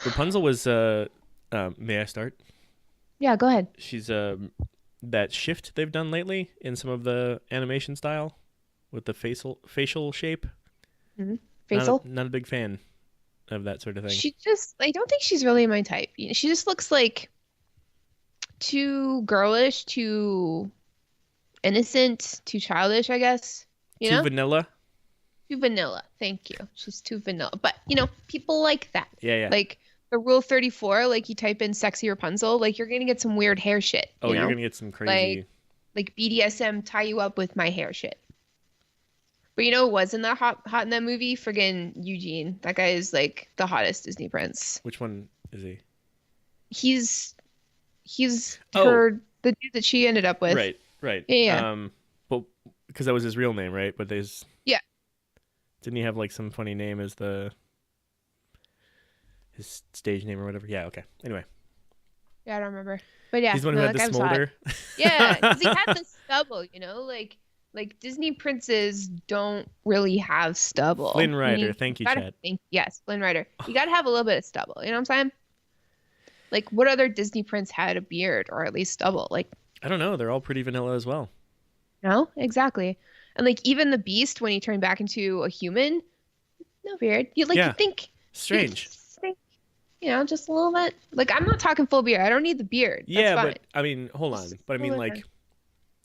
Rapunzel was. May I start? Yeah, go ahead. She's that shift they've done lately in some of the animation style with the facial shape. Faisal? Not a big fan of that sort of thing. She just, I don't think she's really my type. You know, she just looks like too girlish, too innocent, too childish, I guess. You Too know? vanilla. Too vanilla. Thank you. She's too vanilla. But, you know, people like that. Yeah. Like the Rule 34, like you type in sexy Rapunzel, like you're going to get some weird hair shit. Oh, you know? you're gonna get some crazy. Like BDSM, tie you up with my hair shit. But you know who was in that hot in that movie? Friggin' Eugene. That guy is like the hottest Disney prince. Which one is he? He's Oh. the dude that she ended up with. Right. Yeah. But because that was his real name, right? But there's. Yeah. Didn't he have like some funny name as his stage name or whatever? Yeah. Okay. Anyway, Yeah, I don't remember. But yeah, he's the one who had that the guy was hot. smolder. Yeah, because he had the stubble, you know, like Disney princes don't really have stubble. Flynn Rider. I mean, Thank you, gotta Chad. yes, Flynn Rider. You gotta have a little bit of stubble. You know what I'm saying? Like, what other Disney prince had a beard or at least stubble? Like, I don't know. They're all pretty vanilla as well. no, exactly. And like even the Beast when he turned back into a human, no beard. You Yeah. think Strange. you know, just a little bit. Like I'm not talking full beard. I don't need the beard. That's Yeah, fine. but I mean, hold on. Just But I mean, whatever. like,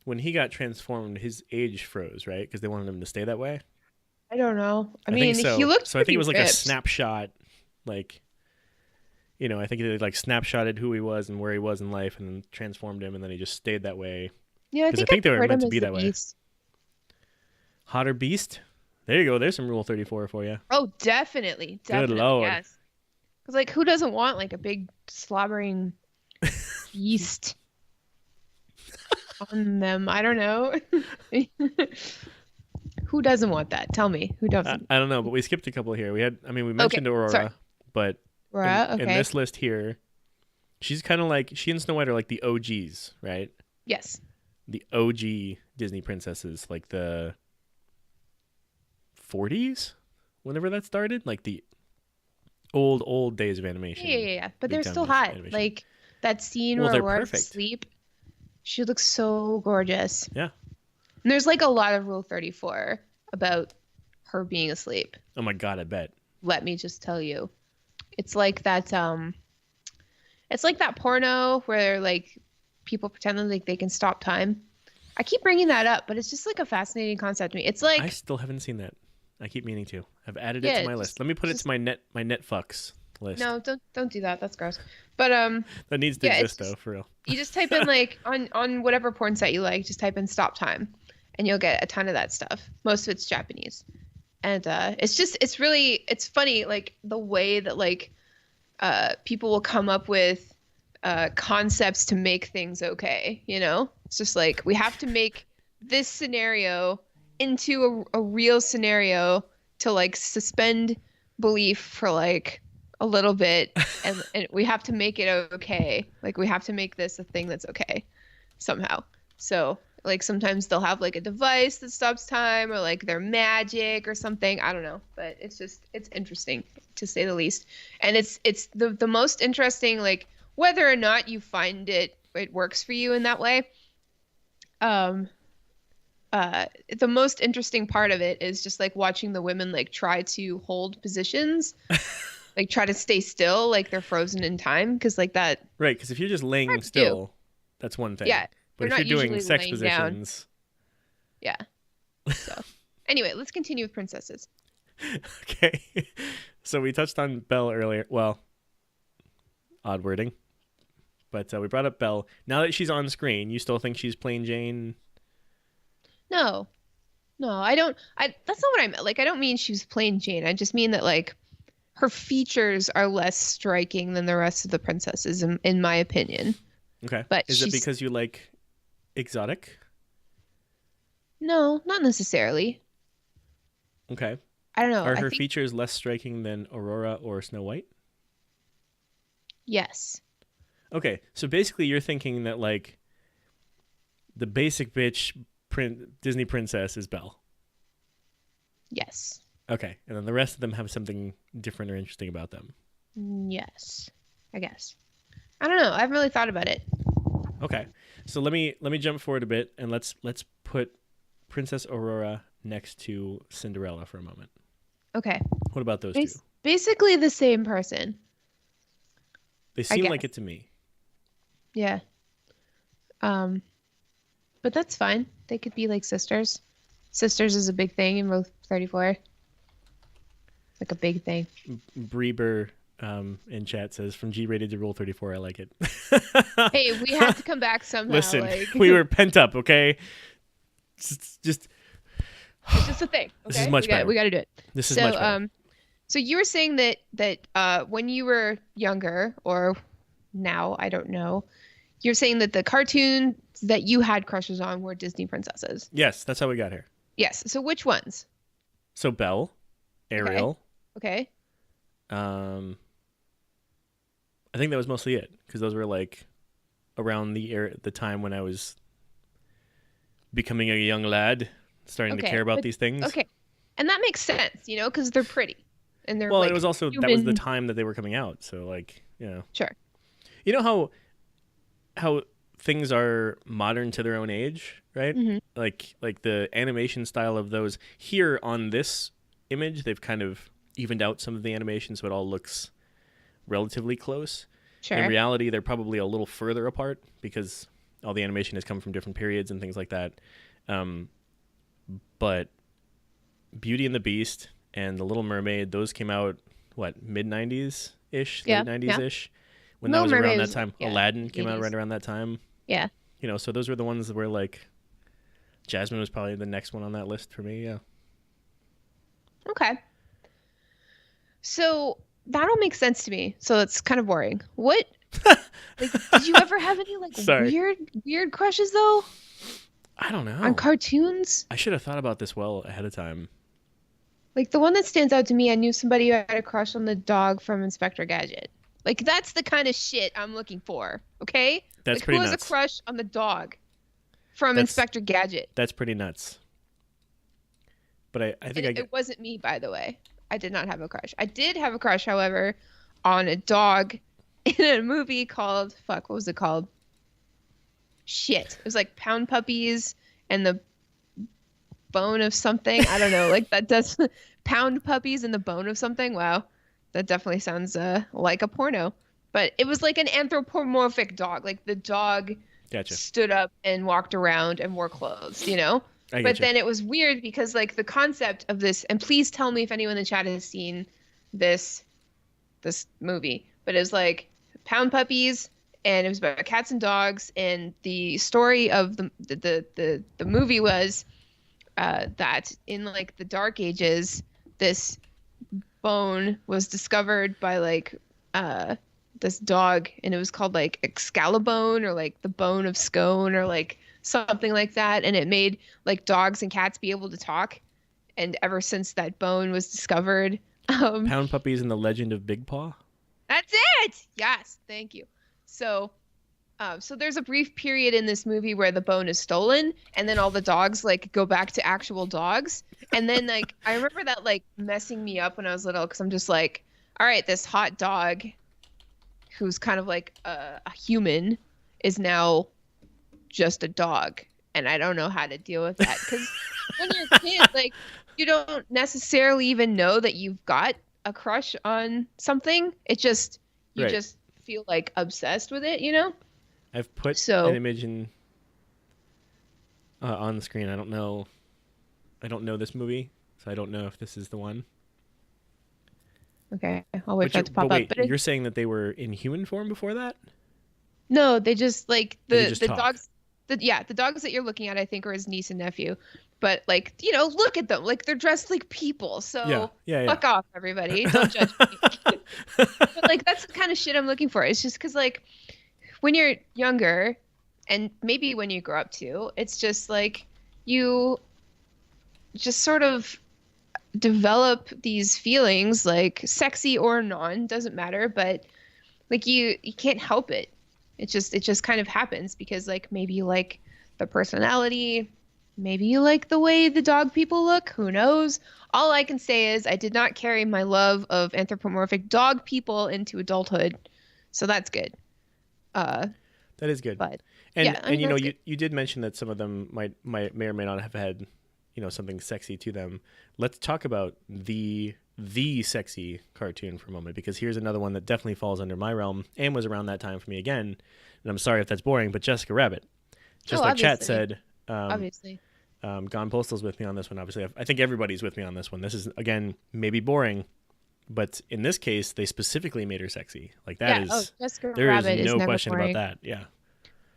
when he got transformed, his age froze, right? Because they wanted him to stay that way. I don't know. I think mean, so. he looked So I think it was like pretty a ripped. snapshot, like, you know, I think they like snapshotted who he was and where he was in life, and then transformed him, and then he just stayed that way. Yeah, I 'Cause I think think they were heard meant him to be as the that way. Beast. Hotter beast. There you go. There's some Rule 34 for you. Oh, definitely. Definitely. Lord. Yes. Because, like, who doesn't want, like, a big slobbering beast on them? I don't know. Who doesn't want that? Tell me. Who doesn't? I don't know, but we skipped a couple here. We mentioned Aurora, sorry. but Right? in Okay. this list here, she's kind of like, she and Snow White are like the OGs, right? Yes. The OG Disney princesses, like the 40s, whenever that started, like the old days of animation. Yeah. But they're Big time still Disney hot. animation. Like, that scene Well, where they're Aurora's perfect. asleep, she looks so gorgeous. Yeah. And there's, like, a lot of Rule 34 about her being asleep. Oh my god, I bet. Let me just tell you. It's like that porno where like people pretend that like they can stop time. I keep bringing that up, but it's just like a fascinating concept to me. It's like I still haven't seen that. I keep meaning to. I've added it Yeah, to my just- list. Let me put it just- to my net fucks list. no, don't do that. That's gross. But That needs to yeah, it's exist though, just- for real. you just type in like on whatever porn site you like, just type in stop time and you'll get a ton of that stuff. Most of it's Japanese. And it's funny like the way that like people will come up with concepts to make things okay, you know? It's just like we have to make this scenario into a real scenario to like suspend belief for like a little bit and we have to make it okay. Like we have to make this a thing that's okay somehow. So like sometimes they'll have like a device that stops time or like their magic or something. I don't know, but it's interesting to say the least. And it's the most interesting, like whether or not you find it works for you in that way. the most interesting part of it is just like watching the women like try to hold positions, like try to stay still, like they're frozen in time, because like that. Right, because if you're just laying Hard to still, that's one thing. Yeah, But they're if not you're doing usually sex laying down. positions, Yeah. So anyway, let's continue with princesses. okay. So we touched on Belle earlier. Well, odd wording, but we brought up Belle. Now that she's on screen, you still think she's plain Jane? No, I don't. That's not what I meant. Like, I don't mean she was plain Jane. I just mean that like her features are less striking than the rest of the princesses, in my opinion. Okay. But is it she's- because you like exotic? No, not necessarily. Okay. I don't know. Are I her think features less striking than Aurora or Snow White? yes. Okay, so basically you're thinking that like the basic bitch Disney princess is Belle. Yes. Okay, and then the rest of them have something different or interesting about them. Yes. I guess. I don't know. I haven't really thought about it. Okay, so let me jump forward a bit and let's put Princess Aurora next to Cinderella for a moment. Okay. What about those two? Basically the same person. They seem like guess. it to me. Yeah. But that's fine. They could be like sisters. Sisters is a big thing in Rule 34. Like a big thing. Breber in chat says, from G-rated to Rule 34, I like it. Hey, we had to come back somehow. Listen, like, we were pent up, okay? Just it's just a thing. This okay? is much better. We got to do it. this is So, much better. so you were saying that when you were younger, or now, I don't know, you're saying that the cartoons that you had crushes on were Disney princesses. Yes, that's how we got here. Yes. So which ones? So Belle, Ariel, Okay. I think that was mostly it, because those were like around the time when I was becoming a young lad, starting to Okay, care about but- these things. Okay. And that makes sense, because they're pretty. And they're Well, like it was also that was the human- time that they were coming out, so like, Sure. you know how things are modern to their own age, right? Mhm. Like the animation style of those here on this image, they've kind of evened out some of the animation, so it all looks relatively close. Sure. In reality, they're probably a little further apart because all the animation has come from different periods and things like that. But Beauty and the Beast and The Little Mermaid, those came out, what, mid-90s ish, Yeah, late 90s ish, when Little that was around Mermaid that was, time. yeah, Aladdin came out 80s. right around that time. Yeah. So those were the ones where like Jasmine was probably the next one on that list for me. Yeah. Okay. So that all makes sense to me. So it's kind of boring. What? Like, did you ever have any like Sorry. weird crushes though I don't know. on cartoons? I should have thought about this well ahead of time. Like the one that stands out to me, I knew somebody who had a crush on the dog from Inspector Gadget. Like that's the kind of shit I'm looking for. Okay. That's like, pretty who has nuts. a crush on the dog from That's- Inspector Gadget? That's pretty nuts. But I think And it wasn't me, by the way. I did not have a crush. I did have a crush, however, on a dog in a movie called what was it called? Shit. It was like Pound Puppies and the Bone of something. I don't know. Like that does Pound Puppies and the Bone of something. Wow. That definitely sounds like a porno. But it was like an anthropomorphic dog. Like the dog Gotcha. stood up and walked around and wore clothes, I But getcha. then it was weird because like the concept of this, and please tell me if anyone in the chat has seen this movie, but it was like Pound Puppies and it was about cats and dogs, and the story of the movie was that in like the Dark Ages, this bone was discovered by like this dog, and it was called like Excalibone or like the Bone of Scone or like something like that, and it made like dogs and cats be able to talk, and ever since that bone was discovered, Pound Puppies and the Legend of Big Paw. that's it. Yes, thank you. So so there's a brief period in this movie where the bone is stolen, and then all the dogs like go back to actual dogs, and then like I remember that like messing me up when I was little, because I'm just like, all right, this hot dog who's kind of like a human is now just a dog, and I don't know how to deal with that because when you're a kid, like you don't necessarily even know that you've got a crush on something. It just you Right. just feel like obsessed with it, you know? I've put So- an image in on the screen. I don't know this movie, so I don't know if this is the one. Okay, I'll wait But for it to pop up. But you're saying that they were in human form before that? no, they just like They the just the talk. dogs. The dogs that you're looking at, I think, are his niece and nephew. But like, you know, look at them. Like they're dressed like people. So Yeah. fuck off, everybody. Don't judge me. But like that's the kind of shit I'm looking for. It's just because like when you're younger, and maybe when you grow up too, it's just like you just sort of develop these feelings, like sexy or non, doesn't matter, but like you can't help it. It just kind of happens because like maybe you like the personality, maybe you like the way the dog people look, who knows? All I can say is I did not carry my love of anthropomorphic dog people into adulthood. So that's good. That is good. But And yeah, I mean, you know, that's you did mention that some of them may or may not have had, you know, something sexy to them. Let's talk about the sexy cartoon for a moment, because here's another one that definitely falls under my realm and was around that time for me again. And I'm sorry if that's boring, but Jessica Rabbit. Just like Chat obviously. said, Obviously. Gone Postal's with me on this one. Obviously, I think everybody's with me on this one. This is, again, maybe boring, but in this case, they specifically made her sexy. Like that is, Yeah, Jessica there is Rabbit is no never question boring. about that. Yeah.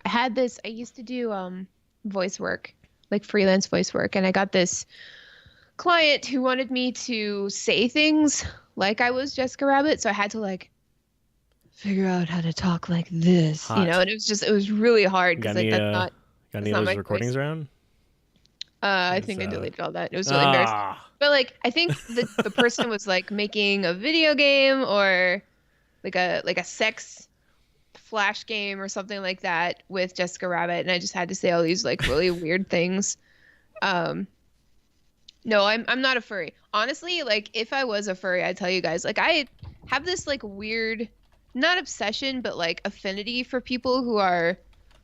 I used to do voice work, like freelance voice work, and I got this client who wanted me to say things like I was Jessica Rabbit, so I had to like figure out how to talk like this, Hot. you know, and it was really hard Got because like any, that's not got any not of my those recordings voice. around? I think I deleted all that. It was really embarrassing. Ah, But like I think the person was like making a video game or like a sex flash game or something like that with Jessica Rabbit, and I just had to say all these like really weird things. No, I'm not a furry. Honestly, like if I was a furry, I'd tell you guys, like I have this like weird, not obsession, but like affinity for people who are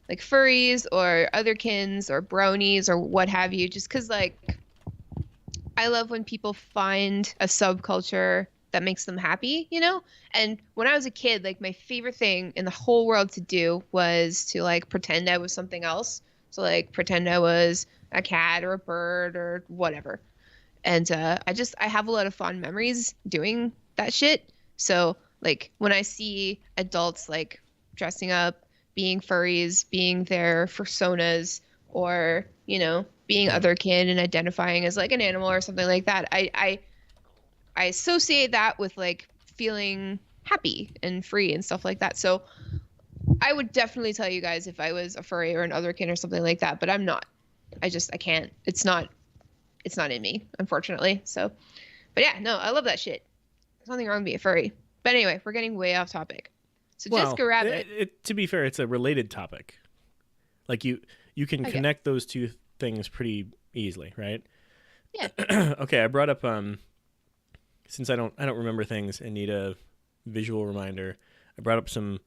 like furries or otherkins or bronies or what have you, just because like I love when people find a subculture that makes them happy, you know? And when I was a kid, like my favorite thing in the whole world to do was to like pretend I was something else. So like pretend I was a cat or a bird or whatever. And I have a lot of fond memories doing that shit. So like when I see adults like dressing up, being furries, being their personas, or, you know, being otherkin and identifying as like an animal or something like that, I associate that with like feeling happy and free and stuff like that. So I would definitely tell you guys if I was a furry or an otherkin or something like that, but I'm not. I can't. It's not in me, unfortunately. So, but yeah, no, I love that shit. There's nothing wrong with being a furry. But anyway, we're getting way off topic. So well, Jessica Rabbit. to be fair, it's a related topic. Like you can Okay. connect those two things pretty easily, right? Yeah. Okay, I brought up since I don't remember things and need a visual reminder. I brought up some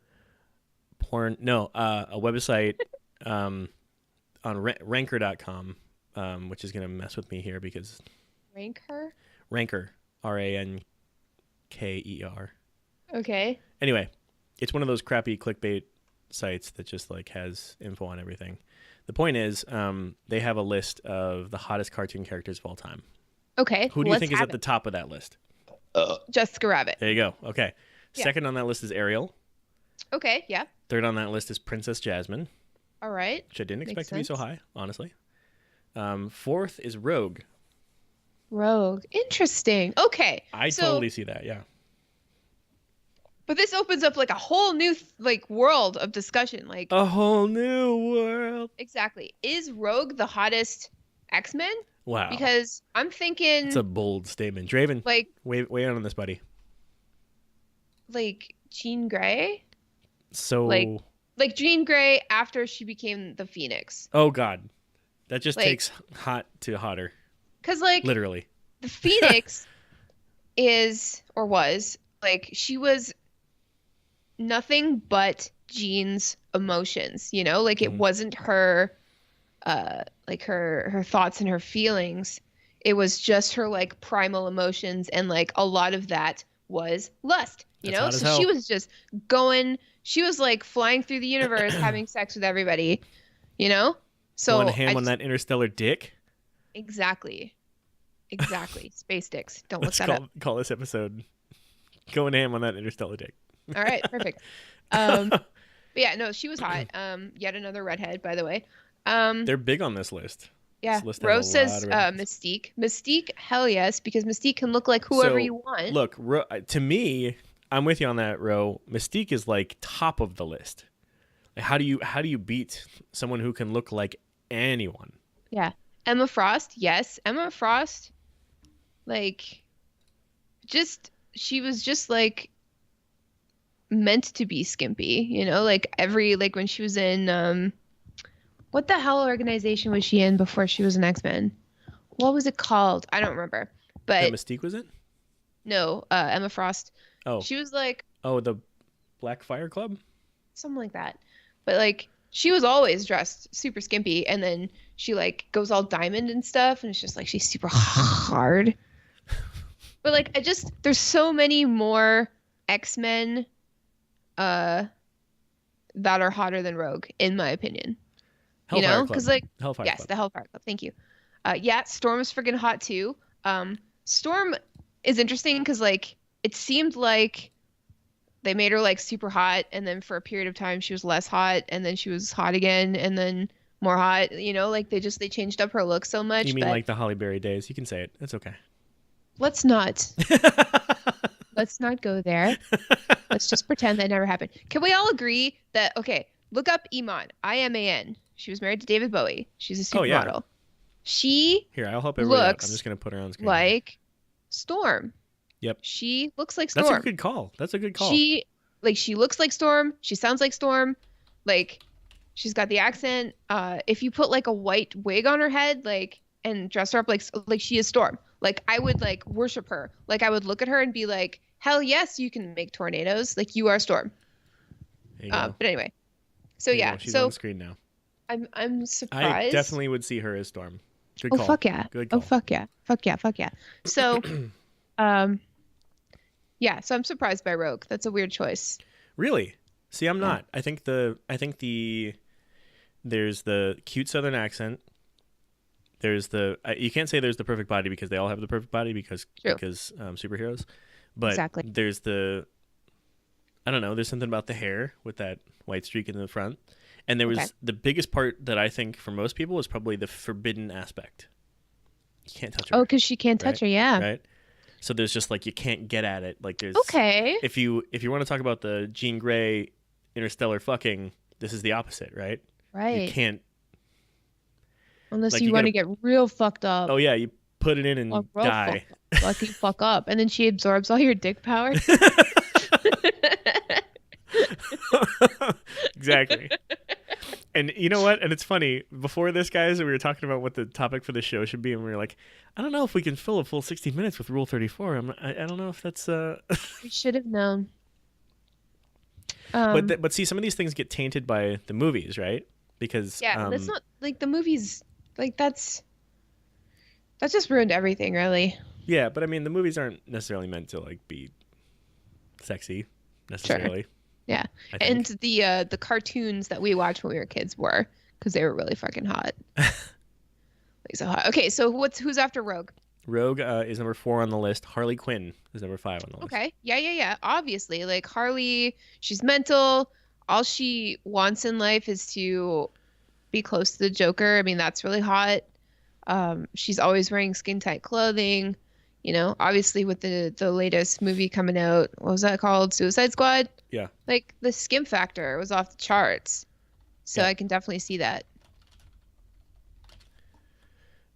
porn. No, a website on ranker.com, which is gonna mess with me here because Rank her. Ranker, RANKER. Okay. Anyway, it's one of those crappy clickbait sites that just like has info on everything. The point is, they have a list of the hottest cartoon characters of all time. Okay. Who do you let's think is have at the top of that list? Jessica Rabbit. There you go. Okay. Yeah. Second on that list is Ariel. Okay. Yeah. Third on that list is Princess Jasmine, All right. which I didn't Makes expect to be so sense. high, honestly. Fourth is Rogue. Rogue. Interesting. Okay. I So- totally see that. Yeah. But this opens up like a whole new like world of discussion. Like A whole new world. exactly. Is Rogue the hottest X-Men? Wow. Because I'm thinking It's a bold statement. Draven, like weigh in on this, buddy. Jean Grey? So, Like Jean Grey after she became the Phoenix. oh God, that just Like- takes hot to hotter, Cuz like literally. the Phoenix is or was like she was nothing but Jean's emotions, you know? Like it Mhm. wasn't her like her thoughts and her feelings. It was just her like primal emotions, and like a lot of that was lust, you That's know? hot as So she hell. was just going, she was like flying through the universe, having sex with everybody, you know? Going So I ham on just that interstellar dick. exactly, exactly. Space dicks. Don't look Let's that up. call this episode "Going Ham on That Interstellar Dick." All right, perfect. Um, but yeah, no, she was hot. Yet another redhead, by the way. Um, They're big on this list. yeah, This list has a Rose lot says of redheads. Mystique. Mystique, hell yes, because Mystique can look like whoever So you want. look, to me, I'm with you on that, Ro. Mystique is like top of the list. Like, how do you beat someone who can look like anyone? Yeah. Emma Frost, yes. Emma Frost, like, just, she was just like meant to be skimpy, you know? Like, like when she was in, what the hell organization was she in before she was an X-Men? What was it called? I don't remember. That But Mystique was in? no, Emma Frost, Oh, she was like, oh, the Black Fire Club. something like that. But like she was always dressed super skimpy, and then she like goes all diamond and stuff, and it's just like she's super hard. But like there's so many more X-Men uh that are hotter than Rogue, in my opinion. You Hellfire know? Club. Because like Hellfire yes, Club. the Hellfire Club. Thank you. Yeah, Storm's freaking hot too. Storm is interesting because like it seemed like they made her like super hot, and then for a period of time she was less hot, and then she was hot again, and then more hot, you know, like they changed up her look so You much. mean But like the Holly Berry days? You can say it. It's okay. let's not let's not go there. Let's just pretend that never happened. Can we all agree that okay, look up Iman, Iman. She was married to David Bowie. She's a Oh, yeah. supermodel. She Here, I'll help everybody out. I'm looks just gonna put her on screen. like Storm. Yep. She looks like That's a Storm. good call. That's a good call. She looks like Storm. She sounds like Storm. Like she's got the accent. If you put like a white wig on her head, like and dress her up like she is Storm, like I would like worship her. Like I would look at her and be like, hell yes, you can make tornadoes. Like you are Storm. There you go. But anyway, so There you yeah, go. She's so on screen now. I'm I surprised. definitely would see her as Storm. Good Oh call. fuck yeah. Good Oh call. fuck yeah. Fuck yeah. Fuck yeah. So, yeah. So I'm surprised by Rogue. That's a weird choice. Really? See, I'm Yeah. not. I think there's the cute Southern accent. There's you can't say there's the perfect body because they all have the perfect body because True. superheroes. But Exactly. there's I don't know. There's something about the hair with that white streak in the front. And there was Okay. the biggest part that I think for most people is probably the forbidden aspect. You can't touch her. Oh, because she can't touch her. Yeah. Right? So there's just like you can't get at it. Like there's Okay. if you want to talk about the Jean Grey interstellar fucking, this is the opposite, right? You Right. can't. Unless like, you you want to gotta- get real fucked up. Oh yeah, you put it in and Like, real die. fuck up. And then she absorbs all your dick power. Exactly. And you know what? And it's funny. Before this, guys, we were talking about what the topic for the show should be, and we were like, I don't know if we can fill a full 60 minutes with Rule 34. I don't know if that's. We should have known. But see, some of these things get tainted by the movies, right? Because Yeah, that's not like the movies. Like that's just ruined everything, really. yeah, but I mean, the movies aren't necessarily meant to like be sexy necessarily. Yeah, I think. and the cartoons that we watched when we were kids were because they were really fucking hot. Like so hot. Okay, so who's after Rogue? Rogue is number 4 on the list. Harley Quinn is number 5 on the list. Okay, yeah. Obviously, like Harley, she's mental. All she wants in life is to be close to the Joker. I mean, that's really hot. She's always wearing skin tight clothing. You know, obviously with the latest movie coming out, what was that called? Suicide Squad? Yeah. Like the skimp factor was off the charts. So Yeah. I can definitely see that.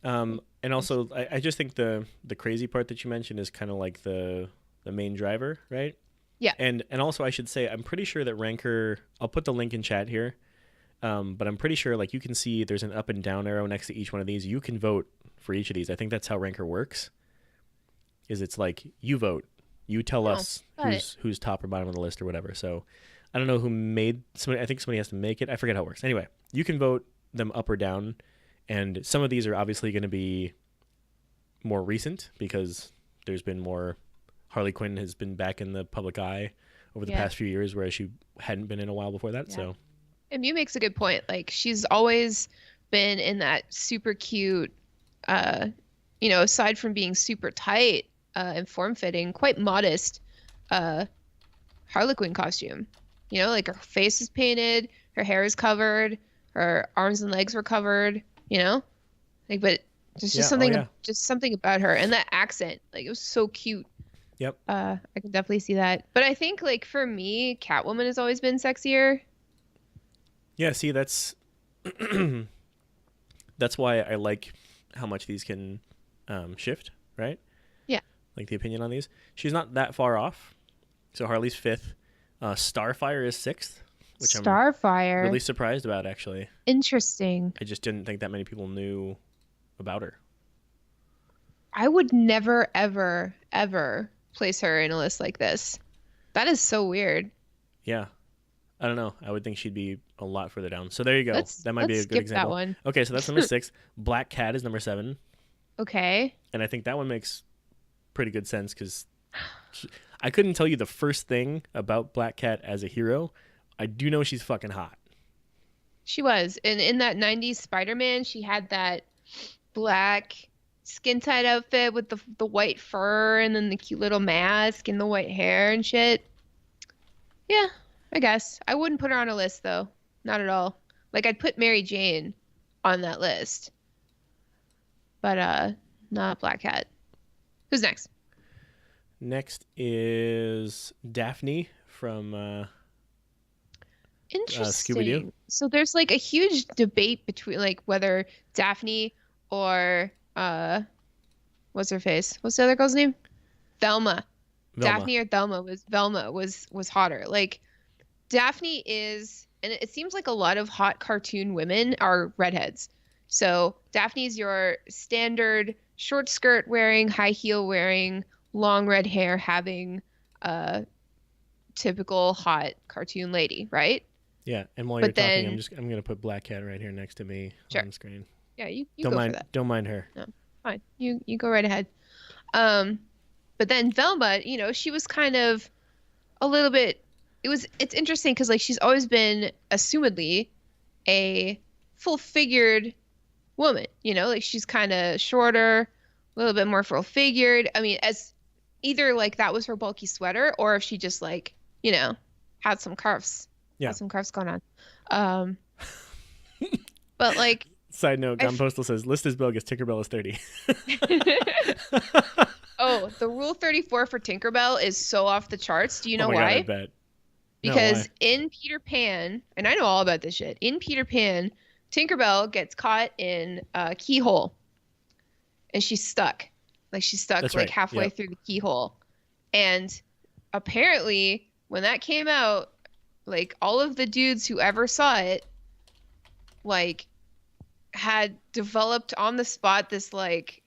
And also, I just think the crazy part that you mentioned is kind of like the main driver, right? Yeah. And also, I should say, I'm pretty sure that Ranker. I'll put the link in chat here. But I'm pretty sure, like, you can see there's an up and down arrow next to each one of these. You can vote for each of these. I think that's how Ranker works. It's like you vote, you tell us got it. who's top or bottom of the list or whatever. So I don't know who made somebody. I think somebody has to make it. I forget how it works. Anyway, you can vote them up or down. And some of these are obviously going to be more recent because there's been more. Harley Quinn has been back in the public eye over the past few years, whereas she hadn't been in a while before that. Yeah. So, and Mew makes a good point. Like, she's always been in that super cute, aside from being super tight and form-fitting, quite modest Harley Quinn costume. Like her face is painted, her hair is covered, her arms and legs were covered, like, but there's just something about her and that accent. Like, it was so cute. Yep. I can definitely see that. But I think, like, for me, Catwoman has always been sexier. Yeah, see, that's why I like how much these can shift, right? Yeah. Like the opinion on these. She's not that far off. So Harley's 5th. Starfire is 6th, which I'm really surprised about, actually. Interesting. I just didn't think that many people knew about her. I would never, ever, ever place her in a list like this. That is so weird. Yeah. I don't know. I would think she'd be a lot further down. So there you go. That might be a good example. That one. Okay, so that's number 6. Black Cat is number 7. Okay. And I think that one makes pretty good sense because I couldn't tell you the first thing about Black Cat as a hero. I do know she's fucking hot. She was. And in that 90s Spider-Man, she had that black skin-tight outfit with the white fur and then the cute little mask and the white hair and shit. Yeah, I guess. I wouldn't put her on a list, though. Not at all. Like, I'd put Mary Jane on that list. But, not Black Cat. Who's next? Next is Daphne from Interesting. Scooby-Doo. So there's, like, a huge debate between, like, whether Daphne or, what's her face? What's the other girl's name? Velma. Daphne or Velma was hotter. Like, Daphne is, and it seems like a lot of hot cartoon women are redheads. So Daphne's your standard short skirt wearing, high heel wearing, long red hair having, typical hot cartoon lady, right? Yeah, and while you're talking, I'm gonna put Black Cat right here next to me on the screen. Yeah, you don't go mind for that. Don't mind her. No, fine. You go right ahead. But then Velma, she was kind of a little bit. It's interesting because, like, she's always been assumedly a full-figured woman. Like, she's kind of shorter, a little bit more full-figured. I mean, as either like that was her bulky sweater, or if she just, like, had some curves. Yeah. Had some curves going on. But, like. Side note, Gone Postal says list is bogus. Tinkerbell is 30. Oh, the Rule 34 for Tinkerbell is so off the charts. Do you know why? God, I bet. Because in Peter Pan, and I know all about this shit, in Peter Pan, Tinkerbell gets caught in a keyhole. And she's stuck. Like, she's stuck halfway through the keyhole. And apparently, when that came out, like, all of the dudes who ever saw it, like, had developed on the spot this, like,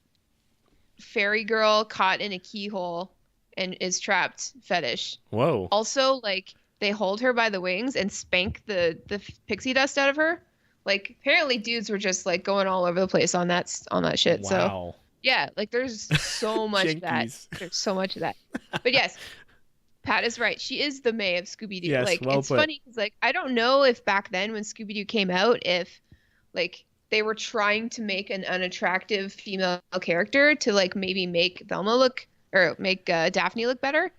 fairy girl caught in a keyhole and is trapped fetish. Whoa. Also, like, they hold her by the wings and spank the pixie dust out of her. Like, apparently dudes were just, like, going all over the place on that shit. Wow. So yeah, like, there's so much of that. There's so much of that. But yes, Pat is right. She is the May of Scooby-Doo. Yes, like, well it's put. funny because, like, I don't know if back then when Scooby-Doo came out, if, like, they were trying to make an unattractive female character to, like, maybe make Velma look, or make Daphne look better.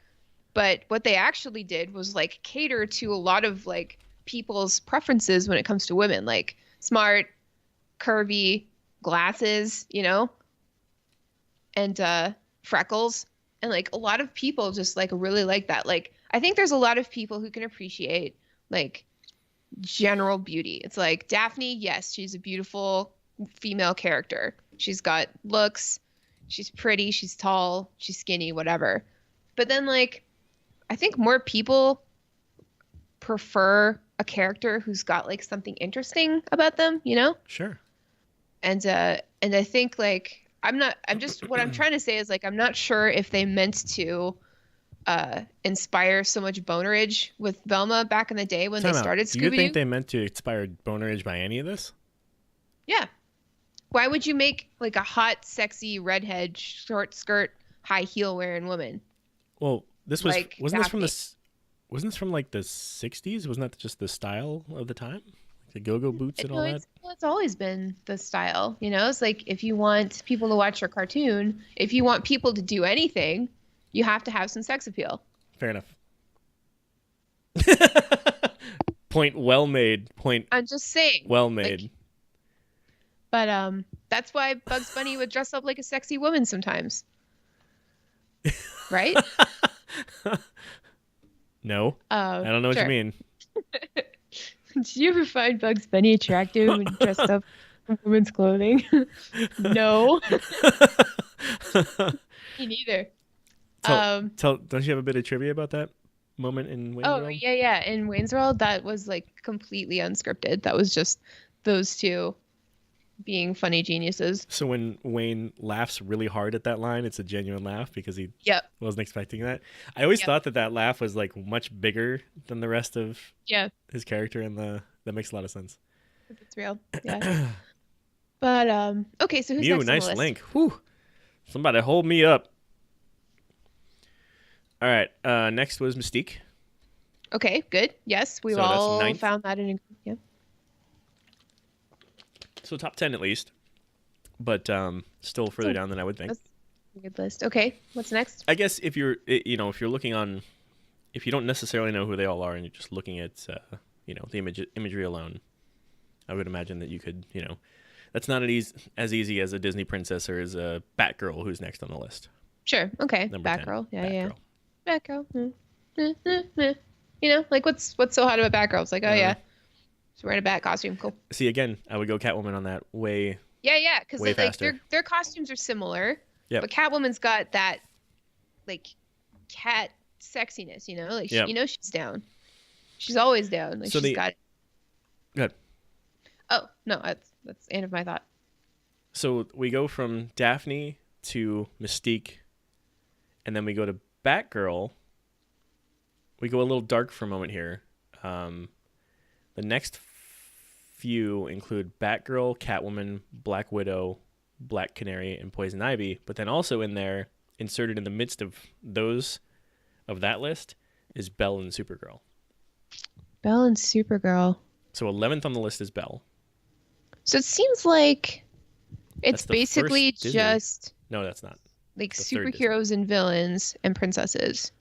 But what they actually did was, like, cater to a lot of, like, people's preferences when it comes to women, like smart, curvy, glasses, and freckles. And, like, a lot of people just, like, really like that. Like, I think there's a lot of people who can appreciate, like, general beauty. It's like Daphne, yes, she's a beautiful female character. She's got looks, she's pretty, she's tall, she's skinny, whatever. But then, like, I think more people prefer a character who's got, like, something interesting about them, Sure. And I think, like, what I'm trying to say is, like, I'm not sure if they meant to inspire so much bonerage with Velma back in the day when they started Scooby-Doo. Do you think they meant to inspire bonerage by any of this? Yeah. Why would you make like a hot, sexy redhead, short skirt, high heel wearing woman? Well, this was Like wasn't this from Daphne. wasn't this from like the 60s? Wasn't that just the style of the time? Like the go-go boots and all that? It's always been the style, you know? It's like if you want people to watch your cartoon, if you want people to do anything, you have to have some sex appeal. Fair enough. Point well made. Point I'm just saying. well Like, made. but that's why Bugs Bunny would dress up like a sexy woman sometimes. Right? No, I don't know what Sure. you mean. Did you ever find Bugs Bunny attractive when dressed up in women's clothing? No, me neither. Um, Don't you have a bit of trivia about that moment in Wayne's oh World? yeah. In Wayne's World, that was like completely unscripted. That was just those two being funny geniuses. So when Wayne laughs really hard at that line, it's a genuine laugh because he Yep. wasn't expecting that. I always Yep. thought that laugh was like much bigger than the rest of Yeah, his character, and that makes a lot of sense. it's real. Yeah. But okay, so who's Mew, next on nice the list? link. Whew. Somebody hold me up. All right. Next was Mystique. Okay, good. Yes, we've So that's all ninth? found that in. Yeah. So top 10 at least, but still further down than I would think. That's a good list. Okay, what's next? I guess if you're looking on, if you don't necessarily know who they all are and you're just looking at the imagery alone, I would imagine that you could, that's not as easy as a Disney princess or as a Batgirl who's next on the list. Sure. Okay. Number 10, Batgirl. Yeah. Batgirl. Batgirl. You know, like what's so hot about Batgirl? It's like, oh yeah, she's wearing a bat costume. Cool. See, again, I would go Catwoman on that way. Yeah, because Way like faster. their costumes are similar. Yep. But Catwoman's got that like cat sexiness, you know? Like Yep. you know she's down. She's always down. Like So she's got it. Good. Oh, no, that's the end of my thought. So we go from Daphne to Mystique, and then we go to Batgirl. We go a little dark for a moment here. The next few include Batgirl, Catwoman, Black Widow, Black Canary, and Poison Ivy. But then also in there, inserted in the midst of that list, is Belle and Supergirl. Belle and Supergirl. So 11th on the list is Belle. So it seems like it's That's the basically first Disney. just No, that's not. like the third Disney. superheroes and villains and princesses.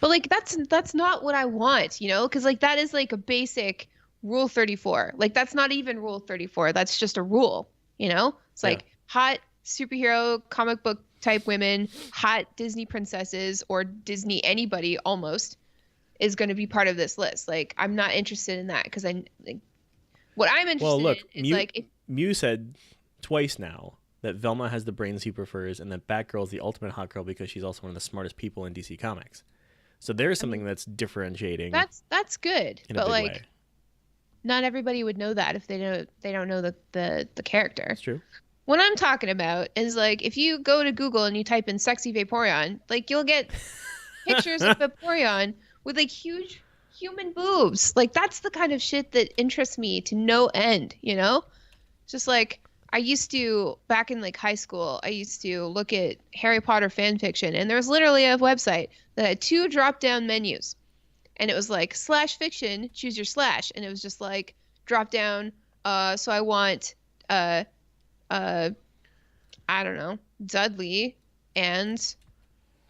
But like that's not what I want, you know? Because like that is like a basic Rule 34. Like that's not even Rule 34. That's just a rule, you know? It's like hot superhero comic book type women, hot Disney princesses or Disney anybody almost is going to be part of this list. Like I'm not interested in that because what I'm interested in is like if Mew said twice now that Velma has the brains he prefers and that Batgirl's the ultimate hot girl because she's also one of the smartest people in DC Comics. So there's something that's differentiating. that's good. In a But big like way. not everybody would know that if they don't know the character. That's true. What I'm talking about is like if you go to Google and you type in sexy Vaporeon, like you'll get pictures of Vaporeon with like huge human boobs. Like that's the kind of shit that interests me to no end, you know? Just like I used to back in like high school, I used to look at Harry Potter fan fiction and there was literally a website that had 2 drop-down menus. And it was like /fiction, choose your slash, and it was just like drop down so I want I don't know, Dudley and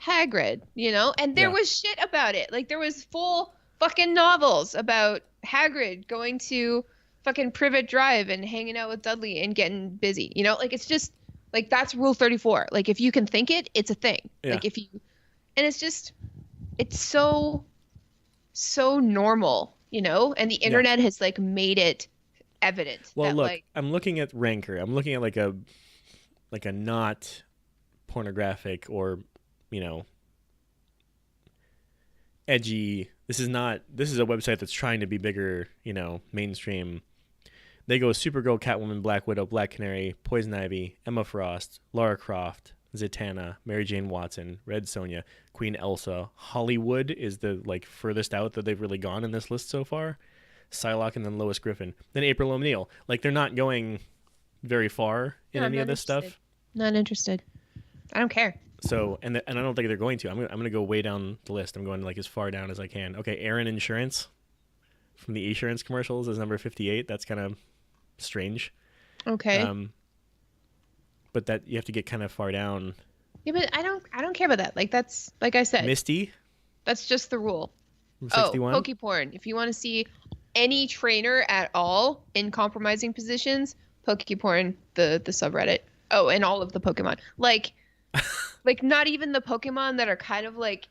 Hagrid, you know? And there was shit about it. Like there was full fucking novels about Hagrid going to fucking Privet Drive and hanging out with Dudley and getting busy. You know, like it's just like that's Rule 34. Like if you can think it, it's a thing. Yeah. Like if you and it's so normal, you know? And the internet has like made it evident. Well, that, look, like, I'm looking at Ranker. I'm looking at like a not pornographic or, edgy. This is a website that's trying to be bigger, mainstream. They go Supergirl, Catwoman, Black Widow, Black Canary, Poison Ivy, Emma Frost, Lara Croft, Zatanna, Mary Jane Watson, Red Sonja, Queen Elsa. Hollywood is the furthest out that they've really gone in this list so far. Psylocke and then Lois Griffin. Then April O'Neil. Like they're not going very far in No, I'm any not of this interested. stuff. Not interested. I don't care. So, and I don't think they're going to. I'm gonna go way down the list. I'm going like as far down as I can. Okay, Aaron Insurance from the Assurance commercials is number 58. That's kind of strange. Okay. But that you have to get kind of far down. Yeah, but I don't care about that. Like that's like I said, Misty that's just the rule. from Oh, 61. Pokeporn. If you want to see any trainer at all in compromising positions, Pokeporn, the subreddit. Oh, and all of the Pokemon. Like not even the Pokemon that are kind of like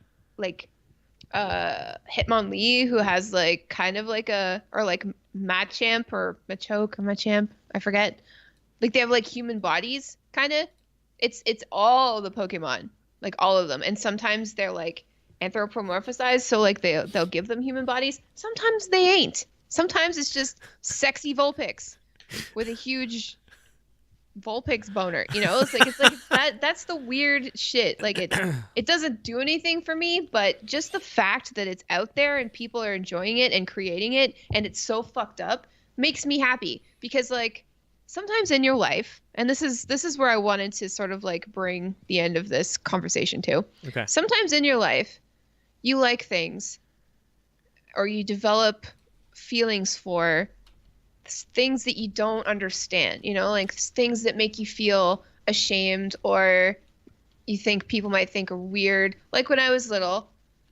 Hitmonlee, who has like kind of like or like Machamp or Machoke or Machamp, I forget. Like they have like human bodies, kind of. It's all the Pokemon, like all of them, and sometimes they're like anthropomorphized, so like they'll give them human bodies. Sometimes they ain't. Sometimes it's just sexy Vulpix with a huge Vulpix boner. You know, it's like that's the weird shit. Like it doesn't do anything for me, but just the fact that it's out there and people are enjoying it and creating it, and it's so fucked up, makes me happy. Because like sometimes in your life, and this is where I wanted to sort of like bring the end of this conversation to. Okay. Sometimes in your life, you like things, or you develop feelings for things that you don't understand, you know, like things that make you feel ashamed, or you think people might think are weird. Like when I was little,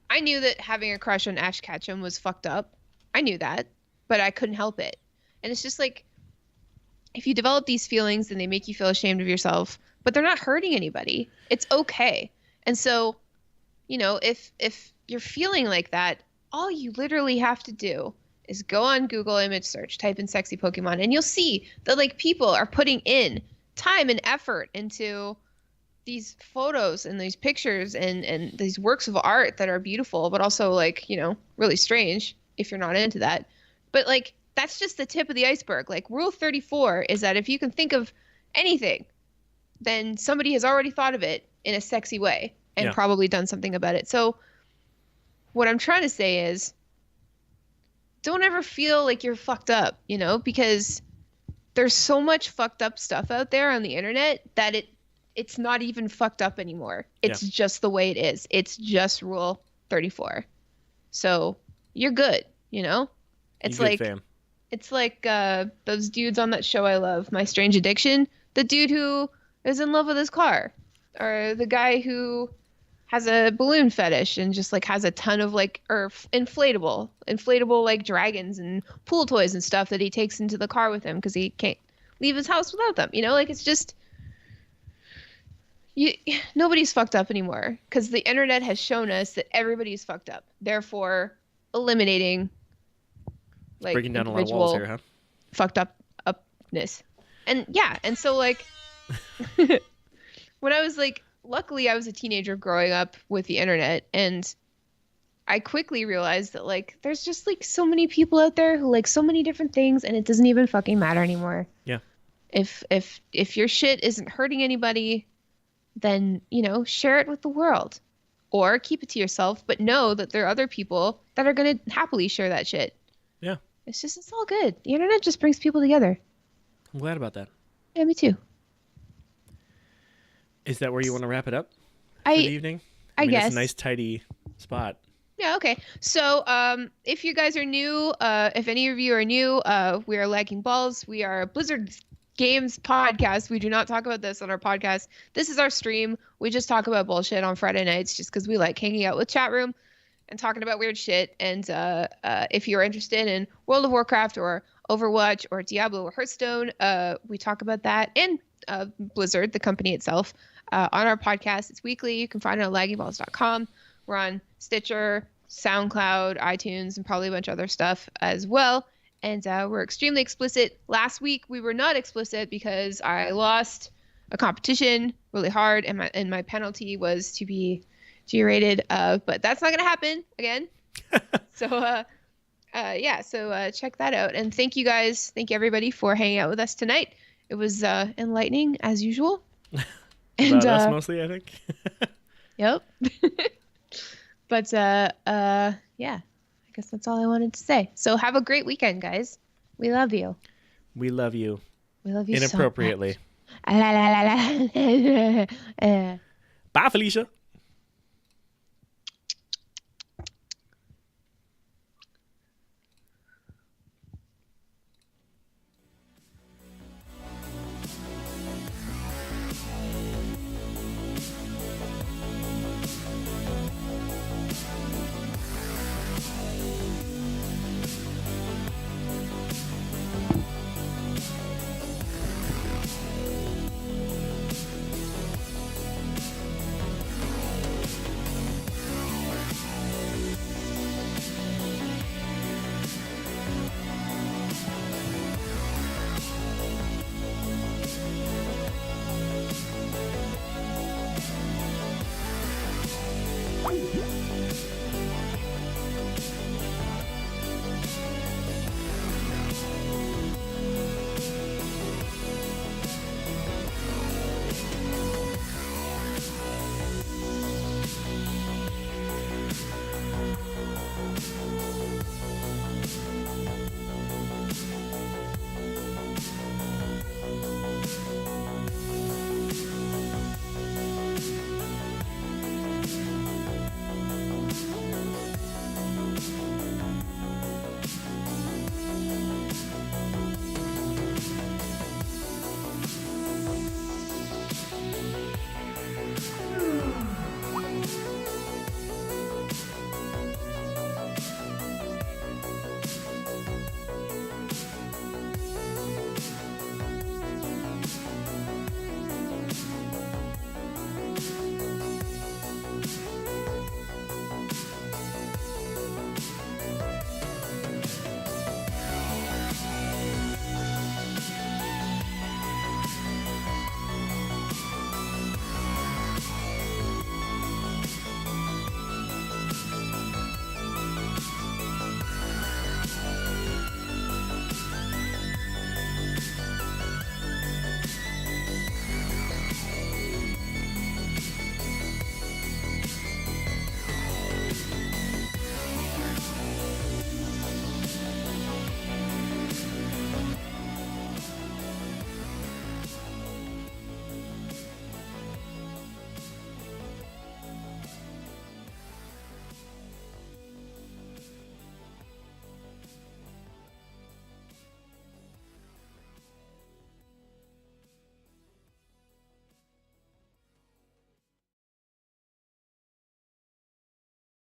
I knew that having a crush on Ash Ketchum was fucked up. I knew that, but I couldn't help it. And it's just like, if you develop these feelings and they make you feel ashamed of yourself, but they're not hurting anybody, it's okay. And so, you know, if you're feeling like that, all you literally have to do is go on Google image search, type in sexy Pokemon, and you'll see that like people are putting in time and effort into these photos and these pictures and these works of art that are beautiful, but also like, you know, really strange if you're not into that. But like, that's just the tip of the iceberg. Like rule 34 is that if you can think of anything, then somebody has already thought of it in a sexy way and probably done something about it. So what I'm trying to say is, don't ever feel like you're fucked up, you know, because there's so much fucked up stuff out there on the internet that it's not even fucked up anymore. It's just the way it is. It's just rule 34. So you're good, you know? It's You good, like fam. it's like those dudes on that show I love, My Strange Addiction. The dude who is in love with his car, or the guy who has a balloon fetish and just like has a ton of like inflatable like dragons and pool toys and stuff that he takes into the car with him because he can't leave his house without them. You know, like it's just nobody's fucked up anymore because the internet has shown us that everybody's fucked up. Therefore, eliminating like Breaking down a lot of walls here, huh? fucked upness. And yeah, and so like when I was like, luckily I was a teenager growing up with the internet, and I quickly realized that like there's just like so many people out there who like so many different things, and it doesn't even fucking matter anymore. Yeah. If your shit isn't hurting anybody, then, you know, share it with the world. Or keep it to yourself, but know that there are other people that are going to happily share that shit. Yeah. It's all good. The internet just brings people together. I'm glad about that. Yeah, me too. Is that where you want to wrap it up for the evening? I mean, guess. It's a nice, tidy spot. Yeah, okay. So if you guys are new, if any of you are new, we are Lagging Balls. We are a Blizzard Games podcast. We do not talk about this on our podcast. This is our stream. We just talk about bullshit on Friday nights just because we like hanging out with chat room and talking about weird shit. And if you're interested in World of Warcraft or Overwatch or Diablo or Hearthstone, we talk about that. And Blizzard, the company itself, on our podcast. It's weekly. You can find it on laggingballs.com. We're on Stitcher, SoundCloud, iTunes, and probably a bunch of other stuff as well. And we're extremely explicit. Last week we were not explicit because I lost a competition really hard, and my penalty was to be G-rated. But that's not gonna happen again. So check that out. And thank you guys, thank you everybody for hanging out with us tonight. It was enlightening as usual. And About us mostly, I think. Yep. But yeah, I guess that's all I wanted to say. So have a great weekend, guys. We love you. We love you. We love you inappropriately. so much. La, la, la, la. Bye, Felicia.